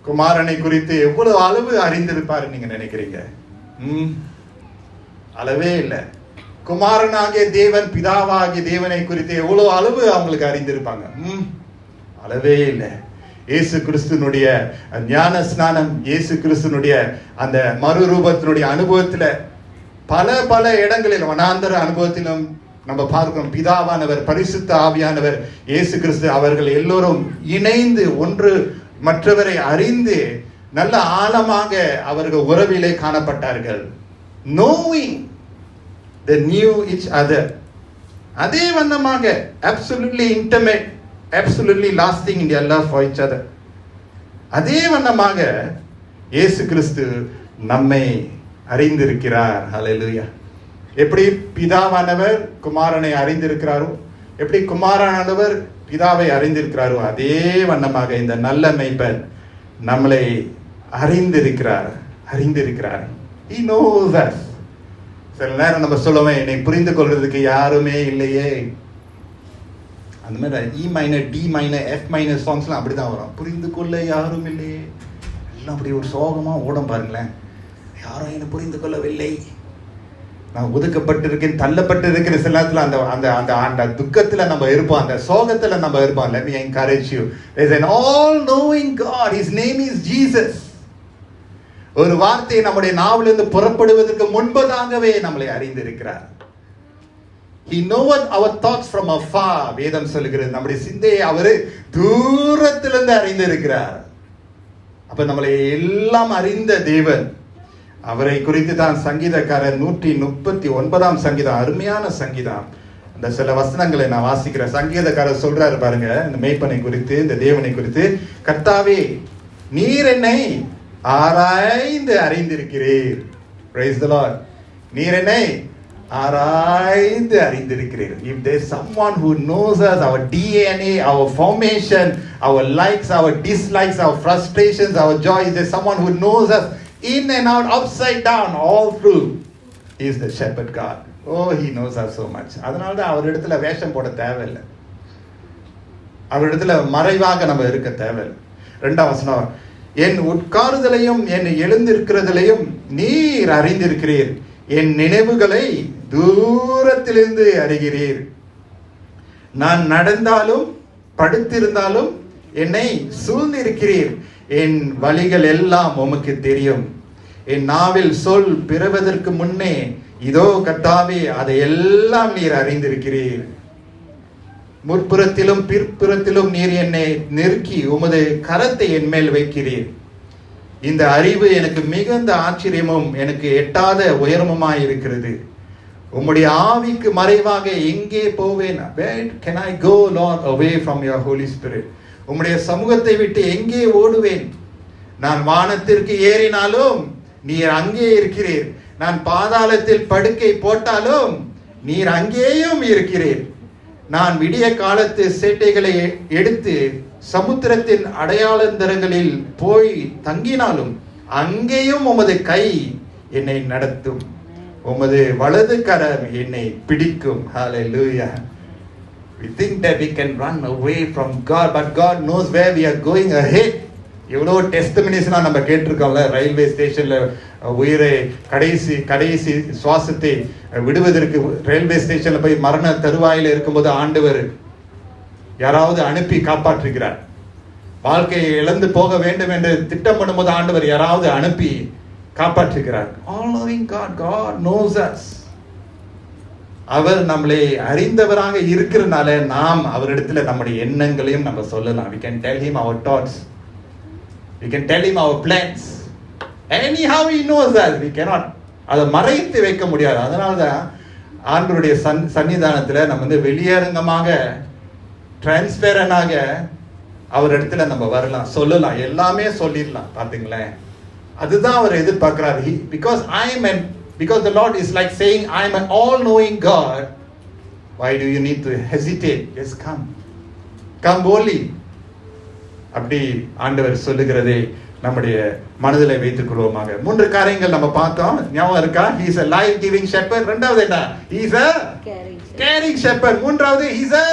குமாரனை குறித்து எவ்வளவு அளவு அறிந்திருப்பாரு நீங்க நினைக்கிறீங்க? அளவே இல்லை. குமாரனாகிய தேவன் பிதாவாகிய தேவனை குறித்து எவ்வளவு அளவு அவங்களுக்கு அறிந்திருப்பாங்க? அளவே இல்லை. இயேசு கிறிஸ்துனுடைய ஞான ஸ்நானம், இயேசு கிறிஸ்துனுடைய அந்த மறுரூபத்தினுடைய அனுபவத்துல பல இடங்களில் வனாந்தர அனுபவத்திலும் நம்ம பார்க்கிறோம். பிதாவானவர், பரிசுத்த ஆவியானவர், இயேசு கிறிஸ்து அவர்கள் எல்லோரும் இணைந்து ஒன்று மற்றவரை அறிந்து நல்ல ஆழமாக அவர்கள் உறவிலே காணப்பட்டார்கள். Knowing, they knew each other. அதே வண்ணமாக absolutely intimate, absolutely lasting in their love for each other. அதே வண்ணமாக இயேசு கிறிஸ்து நம்மை அறிந்திருக்கிறார். ஹல்லேலூயா. எப்படி பிதாவானவர் குமாரனை அறிந்திருக்கிறாரோ, எப்படி குமாரனானவர் பிதாவை அறிந்திருக்கிறாரோ, அதே வண்ணமாக இந்த நல்ல மேய்ப்பன் நம்மளை அறிந்திருக்கிறார். He knows us. சில நேரம் நம்ம சொல்லுவோம், என்னை புரிந்து கொள்றதுக்கு யாருமே இல்லையே. அந்த மாதிரி E minor, D minor, F minor சாங்ஸ்லாம் அப்படிதான் வரும். புரிந்து கொள்ள யாரும் இல்லையே, எல்லாம் அப்படி ஒரு சோகமா ஓடும் பாருங்களேன். யாரும் என்னை புரிந்து கொள்ளவில்லை, நான் ஒதுக்கப்பட்டிருக்கேன், தள்ளப்பட்டிருக்கிற சில நேரத்தில் அந்த துக்கத்தில் நம்ம இருப்போம், அந்த சோகத்தில் நம்ம இருப்போம். Let me encourage you. There is an all-knowing God. His name is Jesus. ஒரு வார்த்தை நம்முடைய நாவிலிருந்து புறப்படுவதற்கு முன்பதாகவே நம்மளை அறிந்திருக்கிறார். He knows our thoughts from afar. வேதம் சொல்லுகிறது, நம்முடைய சிந்தையை அவரு தூரத்திலிருந்து அறிந்திருக்கிறார். அப்ப நம்மளை எல்லாம் அறிந்த தேவன், அவரை குறித்து தான் சங்கீதக்காரர் 139 சங்கீதம், அருமையான சங்கீதம், இந்த சில வசனங்களை நான் வாசிக்கிறேன். சங்கீதக்காரர் சொல்றாரு பாருங்க, இந்த மேய்ப்பனை குறித்து, இந்த தேவனை குறித்து. கர்த்தாவே, நீர் என்னை ஆராய்ந்து அறிந்திருக்கிறீர். Praise the Lord. நீர் என்னை ஆராய்ந்து அறிந்திருக்கிறீர். If there is someone who knows us, our DNA, our formation, our likes, our dislikes, our frustrations, our joys, there is someone who knows us in and out, upside down, all through. He is the shepherd God. Oh, he knows us so much. அதனால தான் அவர் இடத்துல வேஷம் போட தேவையில்லை, அவர் இடத்துல மறைவாக நம்ம இருக்க தேவையில்லை. 2ஆம் வசனம், என் உட்காருதலையும் என் எழுந்திருக்கிறதிலையும் நீர் அறிந்திருக்கிறீர், என் நினைவுகளை தூரத்திலிருந்து அறிகிறீர். நான் நடந்தாலும் படுத்திருந்தாலும் என்னை சூழ்ந்திருக்கிறீர், என் வழிகள் எல்லாம் உமக்கு தெரியும். என் நாவில் சொல் பிறவதற்கு முன்னே இதோ கர்த்தாவே அதை எல்லாம் நீர் அறிந்திருக்கிறீர். முற்புறத்திலும் பிற்புறத்திலும் நீர் என்னை நெருக்கி உமது கரத்தை என் மேல் வைக்கிறீர். இந்த அறிவு எனக்கு மிகுந்த ஆச்சரியமும் எனக்கு எட்டாத உயரமுமாய் இருக்கிறது. உம்முடைய ஆவிக்கு மறைவாக எங்கே போவேன்? Where can I go, Lord, away from your Holy Spirit? உம்முடைய சமூகத்தை விட்டு எங்கே ஓடுவேன்? நான் வானத்திற்கு ஏறினாலும் நீர் அங்கே இருக்கிறீர், நான் பாதாளத்தில் படுக்கை போட்டாலும் நீர் அங்கேயும் இருக்கிறீர். நான் விடிய காலத்து சேட்டைகளை எடுத்து சமுத்திரத்தின் அடையாளந்தரங்களில் போய் தங்கினாலும் அங்கேயும் உமது கை என்னை நடத்தும், உமது வலது கரம் என்னை பிடிக்கும். Hallelujah. We think that we can run away from God, but God knows where we are going ahead. எவ்வளோ டெஸ்டிமனிஸ்லாம் நம்ம கேட்டிருக்கோம்ல, ரயில்வே ஸ்டேஷன்ல உயிரை கடைசி சுவாசத்தை விடுவதற்கு ரயில்வே ஸ்டேஷன்ல போய் மரண தருவாயில இருக்கும்போது ஆண்டவர் யாராவது அனுப்பி காப்பாற்றுகிறார். வாழ்க்கையை இழந்து போக வேண்டும் என்று திட்டம் பண்ணும்போது ஆண்டவர் யாராவது அனுப்பி காப்பாற்றுகிறார். All knowing God, God knows us. அவர் நம்மளை அறிந்தவராக இருக்கிறனால நாம் அவரிடத்துல நம்முடைய எண்ணங்களையும் நம்ம சொல்லலாம். We can tell him our thoughts, we can tell him our plans. Anyhow he knows us. We cannot அதை மறைத்து வைக்க முடியாது. அதனாலதான் ஆண்டவருடைய சன்னிதானத்துல நம்ம வெளியரங்கமாக டிரான்ஸ்பேரண்டாக அவர் இடத்துல நம்ம வரலாம், சொல்லலாம், எல்லாமே சொல்லிடலாம். பாத்தீங்களேன், அதுதான் அவர் எதிர்பார்க்கிறார். Because the Lord is like saying, I am an all-knowing God. Why do you need to hesitate? Just come boldly. அப்படி ஆண்டவர் சொல்லுகிறதை நம்முடைய மனதிலே வைத்துக் கொள்வோமாக. 3 காரியங்கள் நம்ம பார்த்தோம், ஞாபகம் இருக்கா? He is a life giving shepherd. இரண்டாவது என்ன? He is a caring shepherd. மூன்றாவது he is a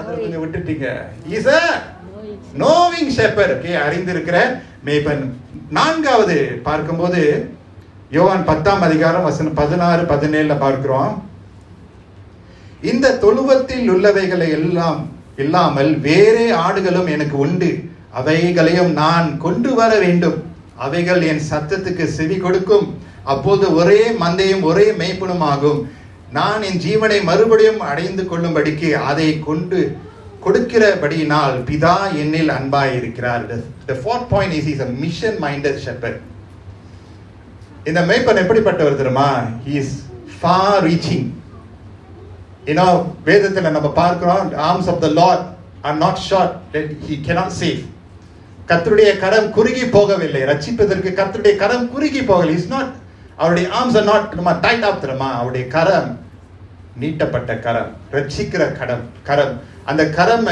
அதை கொஞ்சம் விட்டுட்டீங்க. He is a knowing shepherd. Okay, அறிந்திருக்கிற மேய்ப்பன். 4வது பார்க்கும்போது யோவான் 10ஆம் அதிகாரம் வசனம் 16 17 பார்க்கிறோம். இந்த தொழுவத்தில் உள்ளவைகளை எல்லாம் இல்லாமல் வேறே ஆடுகளும் எனக்கு உண்டு, அவைகளையும் நான் கொண்டு வர வேண்டும். அவைகள் என் சத்தத்துக்கு செவி கொடுக்கும். அப்போது ஒரே மந்தையும் ஒரே மேய்ப்பனும் ஆகும். நான் என் ஜீவனை மறுபடியும் அடைந்து கொள்ளும்படிக்கு அதை கொண்டு கொடுக்கிறபடியினால் பிதா என்னில் அன்பாய் இருக்கிறார். The fourth point is he is a mission minded shepherd. இந்த மேய்ப்பன் எப்படிப்பட்டவர் தெரியுமா? He is far reaching. வேதத்துல நம்ம பார்க்கிறோம், arms of the Lord are not short that he cannot save. கர்த்தருடைய கரம் குறுகி போகவில்லை, ரட்சிப்பதற்கு கர்த்தருடைய கரம் குறுகி போகவில்லை. It's not, அவருடைய arms are not tight up தெரியுமா? அவருடைய கரம் நீட்டப்பட்ட கரம், ரட்சிக்கிற கரம். அந்த கரம்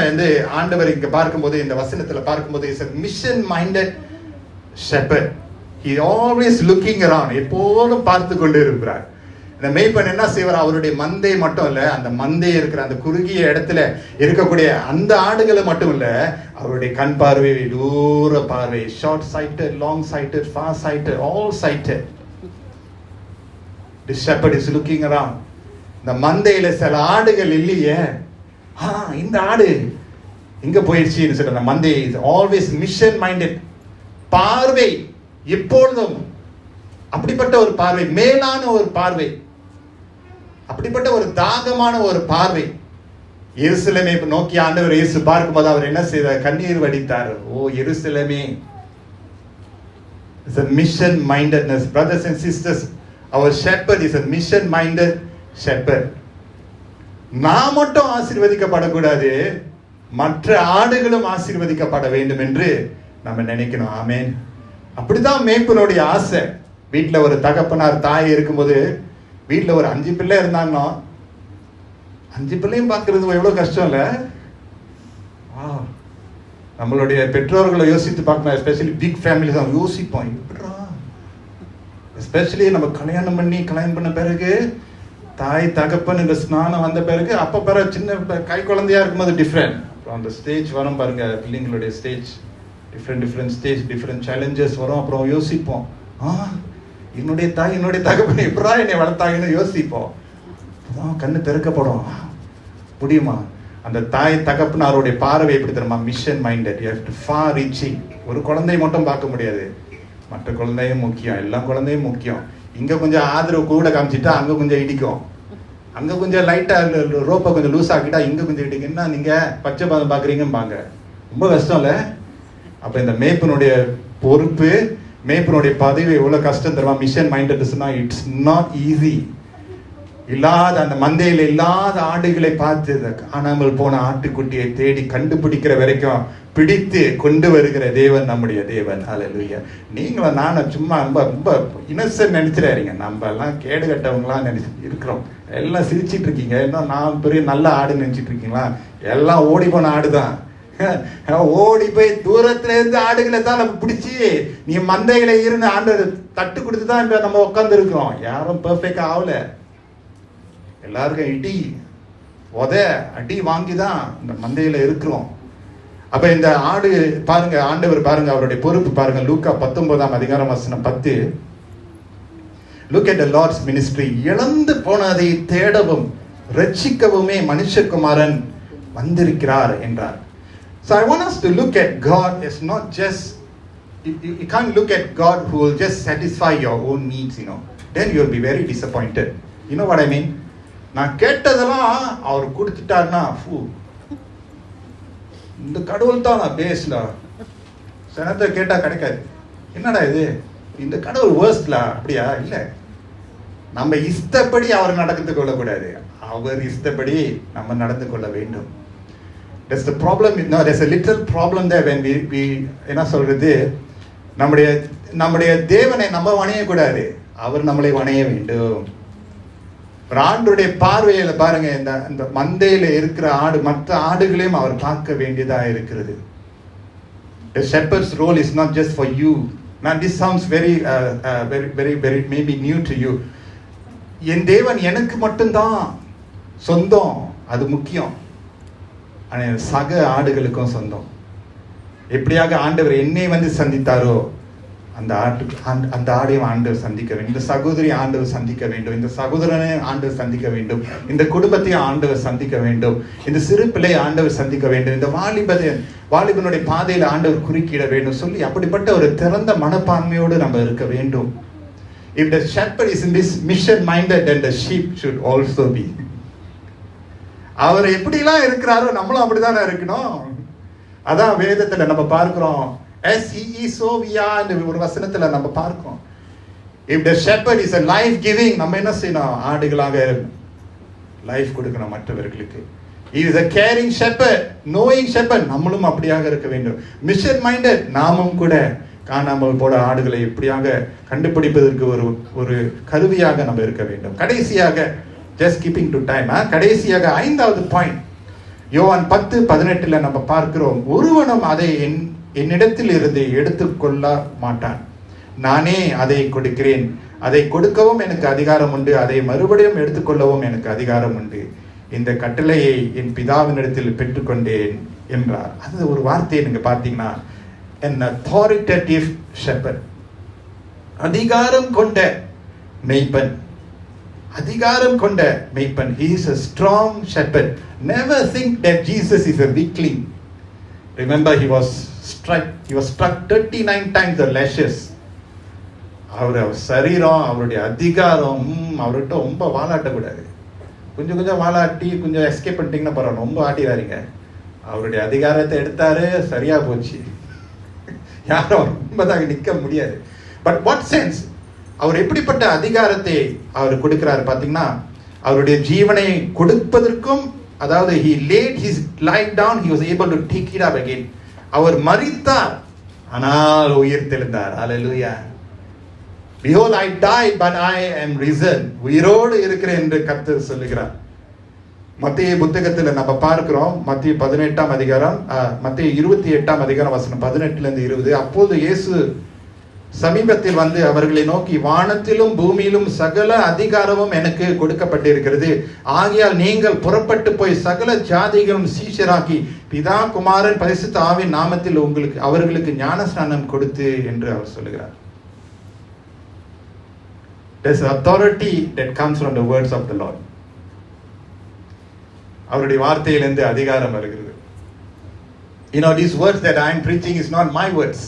ஆண்டவர் இங்க பார்க்கும்போது, இந்த வசனத்துல பார்க்கும்போது is a mission minded shepherd. He always looking around, எப்போதும் பார்த்து கொண்டு இருக்கிறார். இந்த மேய்ப்பன் என்ன செய்வார்? அவருடைய மந்தை மட்டும் இல்ல, அந்த மந்தை இருக்கிற அந்த குறுகிய இடத்துல இருக்கக்கூடிய அந்த ஆடுகளை மட்டும் இல்ல, அவருடைய கண் பார்வை, தூர பார்வை, short cited, long cited, for cited, all cited. The shepherd is looking around. இந்த மந்தையில சில ஆடுகள் இல்லையே, இந்த ஆடு எங்க போயிடுச்சுன்னு சொல்ற அந்த மந்தை is always mission minded. பார்வை எப்பொழுதும் அப்படிப்பட்ட ஒரு பார்வை, மேலான ஒரு பார்வை, அப்படிப்பட்ட ஒரு தாகமான ஒரு பார்வை. எருசலேமை நோக்கி ஆண்டவர் இயேசு பார்க்கும்போது அவர் என்ன செய்தார்? கண்ணீர் வடித்தார். ஓ எருசலேமே. It's a mission mindedness. Brothers and sisters, our shepherd is a mission minded shepherd. நான் மட்டும் ஆசீர்வதிக்கப்படக்கூடாது, மற்ற ஆடுகளும் ஆசீர்வதிக்கப்பட வேண்டும் என்று நம்ம நினைக்கணும். ஆமேன். அப்படிதான் மேய்ப்பனுடைய ஆசை. வீட்டுல ஒரு தகப்பனார் தாய் இருக்கும்போது, வீட்டுல ஒரு 5 பிள்ளை இருந்தாங்கன்னா 5 பிள்ளையும் பார்க்கறது எவ்வளவு கஷ்டம் இல்ல? நம்மளுடைய பெற்றோர்களை யோசித்து பார்க்கணும். எஸ்பெஷலி பிக் ஃபேமிலி தான் யோசிப்போம். எஸ்பெஷலி நம்ம கல்யாணம் பண்ண பிறகு, தாய் தகப்பன் இந்த ஸ்நானம் வந்த பிறகு, அப்ப பிறகு சின்ன கை குழந்தையா இருக்கும்போது டிஃப்ரெண்ட். அப்புறம் அந்த ஸ்டேஜ் வரும் பாருங்க, பிள்ளைங்களுடைய stage, different stage, different challenges வரும். அப்புறம் யோசிப்போம், என்னுடைய தாய் என்னுடைய தகப்பன் எப்படா என்னை வளர்த்தாங்கன்னு யோசிப்போம். கண்ணு திறக்கப்படும், முடியுமா? அந்த தாய் தகப்பனாருடைய பார்வை எப்படி தெரியுமா? Mission minded. You have to for reaching. ஒரு குழந்தையை மட்டும் பார்க்க முடியாது, மற்ற குழந்தையும் முக்கியம், எல்லா குழந்தையும் முக்கியம். இங்க கொஞ்சம் ஆதரவு கூட காமிச்சிட்டா அங்க கொஞ்சம் இடிக்கும், அங்க கொஞ்சம் லைட்டா ரோப்பை கொஞ்சம் லூஸ் ஆக்கிட்டா இங்க கொஞ்சம் இடிக்கும். என்ன நீங்க பச்சை பாதம் பாக்குறீங்கன்னு ரொம்ப கஷ்டம் இல்ல? அப்ப இந்த மேய்ப்பனுடைய பொறுப்பு, மேய்ப்பனுடைய பதவி எவ்வளவு கஷ்டம் தெரியுமா? மிஷன் மைண்டட்னா இட்ஸ் நாட் ஈஸி. இல்லாத அந்த மந்தையில இல்லாத ஆடுகளை பார்த்து காணாமல் போன ஆட்டுக்குட்டியை தேடி கண்டுபிடிக்கிற வரைக்கும் பிடித்து கொண்டு வருகிற தேவன் நம்முடைய தேவன். ஹல்லேலூயா. நீங்களும் நானும் சும்மா ரொம்ப இன்னசென்ட் நினைச்சிடாதீங்க. நம்ம எல்லாம் கேடு கட்டவங்களாம் நினைச்சு இருக்கிறோம். எல்லாம் சிரிச்சிட்டு இருக்கீங்க. இன்னும் நான் பெரிய நல்ல ஆடுன்னு நினைச்சிட்டு இருக்கீங்களா? எல்லாம் ஓடி போன ஆடுதான். ஓடி போய் தூரத்துல இருந்து ஆடுகளை தான் நம்ம பிடிச்சி நீ மந்தைகளை இருந்து ஆண்டு தட்டு கொடுத்து தான் இப்ப நம்ம உட்கார்ந்து இருக்கிறோம். யாரும் பெர்ஃபெக்டா ஆகல. எல்லாருக்கும் அடி வாங்கி தான் இந்த மந்தையில இருக்கிறோம். அப்ப இந்த ஆடு பாருங்க, ஆண்டவர் பாருங்க, அவருடைய பொறுப்பு பாருங்க. லூக்கா 19ஆம் அதிகாரம் வசனம் 10. Look at the Lord's ministry. இழந்து போனதை தேடவும் ரட்சிக்கவுமே மனுஷகுமாரன் வந்திருக்கிறார் என்றார். So I want us to look at God as not just, you can't look at God who will just satisfy your own needs, then you will be very disappointed. You know what I mean? நான் கேட்டதெல்லாம் அவர் கொடுத்துட்டாருன்னா, இந்த கடவுள் தான் நான் பேசல, சனத்தை கேட்டா கிடைக்காது. என்னடா இது, இந்த கடவுள் வேர்ஸ்ட்ல, அப்படியா? இல்ல, நம்ம இஷ்டப்படி அவர் நடந்து கொள்ளக்கூடாது, அவர் இஷ்டப்படி நம்ம நடந்து கொள்ள வேண்டும். That's the problem. No, there's a little problem there when we என்ன சொல்றது, நம்முடைய தேவனை நம்ம வணையக்கூடாது, அவர் நம்மளை வணைய வேண்டும். ஆண்டுடைய பார்வையில பாருங்க, இந்த மந்தையில இருக்கிற ஆடு மற்ற ஆடுகளையும் அவர் பார்க்க வேண்டியதா இருக்கிறது. The shepherd's role is not just for you. Now this sounds very maybe new to you. என் தேவன் எனக்கு மட்டும்தான் சொந்தம், அது முக்கியம். ஆனால் சக ஆடுகளுக்கும் சொந்தம். எப்படியாக ஆண்டவர் என்னை வந்து சந்தித்தாரோ அந்த ஆடையும் ஆண்டவர் சந்திக்க வேண்டும். இந்த சகோதரி ஆண்டவர் சந்திக்க வேண்டும், இந்த சகோதரனை ஆண்டவர் சந்திக்க வேண்டும், இந்த குடும்பத்தையும் ஆண்டவர் சந்திக்க வேண்டும், இந்த சிறு பிள்ளையை ஆண்டவர் சந்திக்க வேண்டும், இந்த வாலிபனுடைய பாதையில ஆண்டவர் குறுக்கிட வேண்டும் சொல்லி அப்படிப்பட்ட ஒரு திறந்த மனப்பான்மையோடு நம்ம இருக்க வேண்டும். If the shepherd is in this mission minded, then the sheep should also be. அவர் எப்படிலாம் இருக்கிறாரோ நம்மளும் அப்படிதானே இருக்கணும். அதான் வேதத்துல நம்ம பார்க்கிறோம், as he is so we are என்று ஒரு வசனத்துல நம்ம பார்க்கிறோம். If the shepherd is a life giving, நம்ம என்ன செய்யணும்? ஆடுகளாக லைஃப் கொடுக்கணும் மற்றவர்களுக்கு. He is a caring shepherd, knowing shepherd, நம்மளும் அப்படியாக இருக்க வேண்டும். Mission minded, நாமும் கூட காணாமல் போட ஆடுகளை எப்படியாக கண்டுபிடிப்பதற்கு ஒரு கருவியாக நம்ம இருக்க வேண்டும். கடைசியாக, just keeping to time, கடைசியாக 5வது பாயிண்ட், யோவான் 10:18 நம்ம பார்க்கிறோம், ஒருவனும் அதை என்னிடத்தில் இருந்து எடுத்துக்கொள்ள மாட்டான், நானே அதை கொடுக்கிறேன், அதை கொடுக்கவும் எனக்கு அதிகாரம் உண்டு, அதை மறுபடியும் எடுத்துக்கொள்ளவும் எனக்கு அதிகாரம் உண்டு, இந்த கட்டளையை என் பிதாவினிடத்தில் பெற்றுக்கொண்டேன் என்றார். அது ஒரு வார்த்தையை நீங்க பார்த்தீங்கன்னா, an authoritative shepherd, அதிகாரம் கொண்ட மேய்ப்பன், அதிகாரம் கொண்ட மேய்ப்பன். He is a strong shepherd. Never think that Jesus is a weakling. Remember, he was struck 39 times the lashes. அவர் சரீரம், அவருடைய அதிகாரம், அவர்கிட்ட ரொம்ப வாலாட்டக்கூடாது. கொஞ்சம் வாலாட்டி கொஞ்சம் எஸ்கேப் பண்ணிட்டீங்கன்னா பரவாயில்ல, ரொம்ப ஆட்டிடாதீங்க. அவருடைய அதிகாரத்தை எடுத்தாரு, சரியா போச்சு, யாரும் ரொம்பதாக நிற்க முடியாது. பட் வாட் சென்ஸ், அவர் எப்படிப்பட்ட அதிகாரத்தை அவர் கொடுக்கிறாரு பார்த்தீங்கன்னா, அவருடைய ஜீவனை கொடுப்பதற்கும், அதாவது he laid his life down, he was able to take it up again. அவர் மரித்தார், ஆனால் உயிர்த்தெழுந்தார். Hallelujah. Behold, I died, but I am risen. உயிரோடு இருக்கிறேன் என்று கர்த்தர் சொல்லுகிறார். மத்தேயு புத்தகத்தில் நம்ம பார்க்கிறோம், மத்தேயு 18ஆம் அதிகாரம், மத்தேயு 28ஆம் அதிகாரம் வசனம் 18 இருந்து 20. அப்போது இயேசு சமீபத்தில் வந்து அவர்களை நோக்கி, வானத்திலும் பூமியிலும் சகல அதிகாரமும் எனக்கு கொடுக்கப்பட்டிருக்கிறது. ஆகையால் நீங்கள் புறப்பட்டு போய் சகல ஜாதிகளும் சீஷராக்கி பிதா குமாரன் பரிசுத்த ஆவியின் நாமத்தில் அவர்களுக்கு ஞானஸ்நானம் கொடுத்து என்று அவர் சொல்லுகிறார். There's authority that comes from the words of the Lord. அவருடைய வார்த்தையிலிருந்து அதிகாரம் வருகிறது. You know, these words that I am preaching is not my words.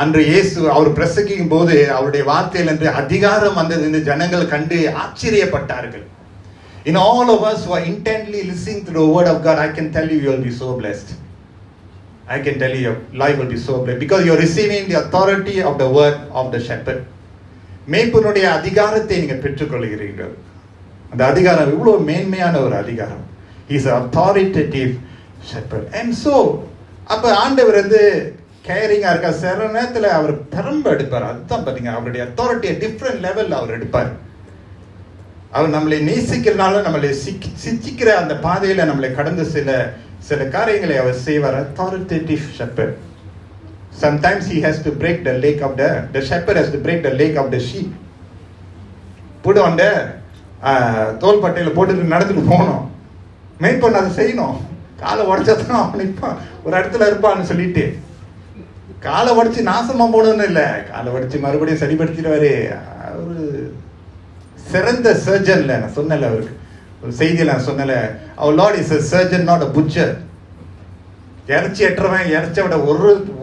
அன்று இயேசு அவர் பிரசங்கிக்கும் போது அவருடைய வார்த்தையிலிருந்து அதிகாரம் வந்தது என்று ஜனங்கள் கண்டு ஆச்சரியப்பட்டார்கள். In all of us who are intently listening to the word of God, I can tell you, you will be so blessed. I can tell you, your life will be so blessed because you are receiving the authority of the word of the shepherd. மேய்ப்பனுடைய அதிகாரத்தை நீங்கள் பெற்றுக்கொள்கிறீர்கள். அந்த அதிகாரம் இவ்வளவு மேன்மையான ஒரு அதிகாரம். He is an authoritative shepherd. And so அப்ப ஆண்டவர் வந்து கேரிங்கா இருக்கா. சில நேரத்தில் அவர் பெரம்பு எடுப்பார். அதுதான் பார்த்தீங்க, அவருடைய அத்தாரிட்டியை டிஃப்ரெண்ட் லெவலில் அவர் எடுப்பார். அவர் நம்மளை நேசிக்கிறதுனால நம்மளை சிச்சிக்கிற அந்த பாதையில் நம்மளை கடந்து சில காரியங்களை அவர் செய்வார். authoritative shepherd. Sometimes he has to break the leg of the shepherd has to break the leg of the sheep. Put on the தோல் பட்டையில் போட்டு நடந்துட்டு போகணும். மேய்ப்பன் அதை செய்யணும். காலை உடச்சதான் அவன் நிற்பான், ஒரு இடத்துல இருப்பான்னு சொல்லிட்டு. காலை உடச்சி நாசமா போகணும்னு இல்லை, காலை உடச்சி மறுபடியும் சரிப்படுத்திடுவாரு. ஒரு சிறந்த சர்ஜன்ல நான் சொன்னல, அவருக்கு ஒரு செய்தியில் நான் சொன்னல, அவர் Lord is a surgeon, not a butcher. இறைச்சி எட்டுறவன் இறைச்ச விட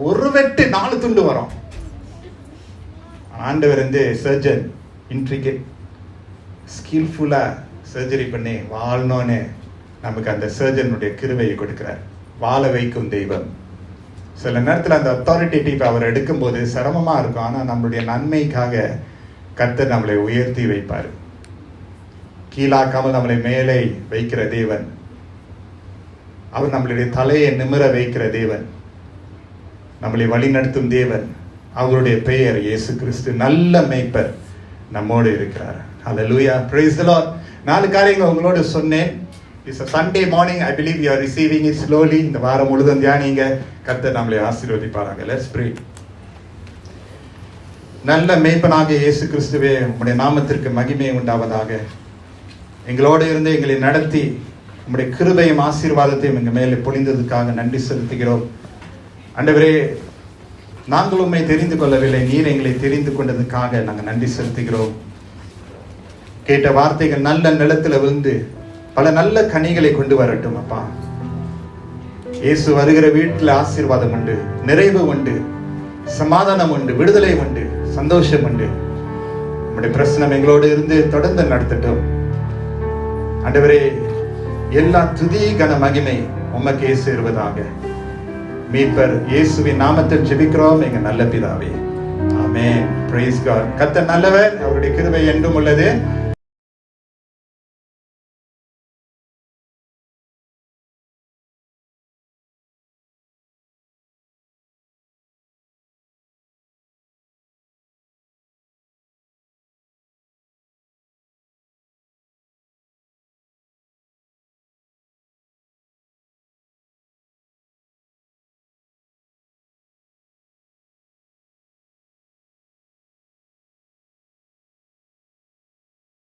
ஒரு வெட்டு 4 துண்டு வரும். ஆண்டவர் வந்து சர்ஜன், இன்ட்ரிகேட் ஸ்கில்ஃபுல்லா சர்ஜரி பண்ணி வாழணும்னு நமக்கு அந்த சர்ஜனுடைய கிருபையை கொடுக்கிறார். வாழ வைக்கும் தெய்வம். சில நேரத்தில் அந்த அத்தாரிட்டேட்டிவ் அவர் எடுக்கும்போது சிரமமா இருக்கும், ஆனால் நம்மளுடைய நன்மைக்காக கர்த்தர் நம்மளை உயர்த்தி வைப்பார். கீழாக்காமல் நம்மளை மேலே வைக்கிற தேவன். அவர் நம்மளுடைய தலையை நிமிர வைக்கிற தேவன், நம்மளை வழிநடத்தும் தேவன். அவருடைய பெயர் இயேசு கிறிஸ்து. நல்ல மேய்ப்பர் நம்மோடு இருக்கிறார். Hallelujah. Praise the Lord. 4 காரியங்கள் உங்களோடு சொன்னேன். It's a Sunday morning. I believe you are receiving it slowly. இந்த வாரம் முழுதும் தியானிங்க. கர்த்தர் நம்மளை ஆசீர்வதிப்பாராங்க. Let's pray. நல்ல மேய்ப்பனாக இயேசு கிறிஸ்துவே, உம்முடைய நாமத்திற்கு மகிமை உண்டாவதாக. எங்களோடு இருந்து எங்களை நடத்தி உம்முடைய கிருபையும் ஆசீர்வாதத்தையும் எங்கள் மேலே பொழிந்ததுக்காக நன்றி செலுத்துகிறோம். ஆண்டவரே, நாங்கள் உம்மை தெரிந்து கொள்ளவில்லை, நீர் எங்களை தெரிந்து கொண்டதுக்காக நாங்கள் நன்றி செலுத்துகிறோம். கேட்ட வார்த்தைகள் நல்ல நிலத்தில் விழுந்து பல நல்ல கனிகளை கொண்டு வரட்டும் அப்பா. இயேசு வருகிற வீட்டில் ஆசீர்வாதம் உண்டு, நிறைவு உண்டு, சமாதானம் உண்டு, விடுதலை உண்டு, சந்தோஷம் உண்டு. உம்முடைய பிரசனம் எங்களோடு இருந்து தொடர்ந்து நடத்தட்டும். ஆண்டவரே, எல்லா துதி கன மகிமை உமக்கே சேருவதாக. மீட்பர் இயேசுவின் நாமத்தில் ஜெபிக்கிறோம் எங்க நல்ல பிதாவே. ஆமென். Praise God. கர்த்தர் நல்லவர், அவருடைய கிருபை என்றும் உள்ளது.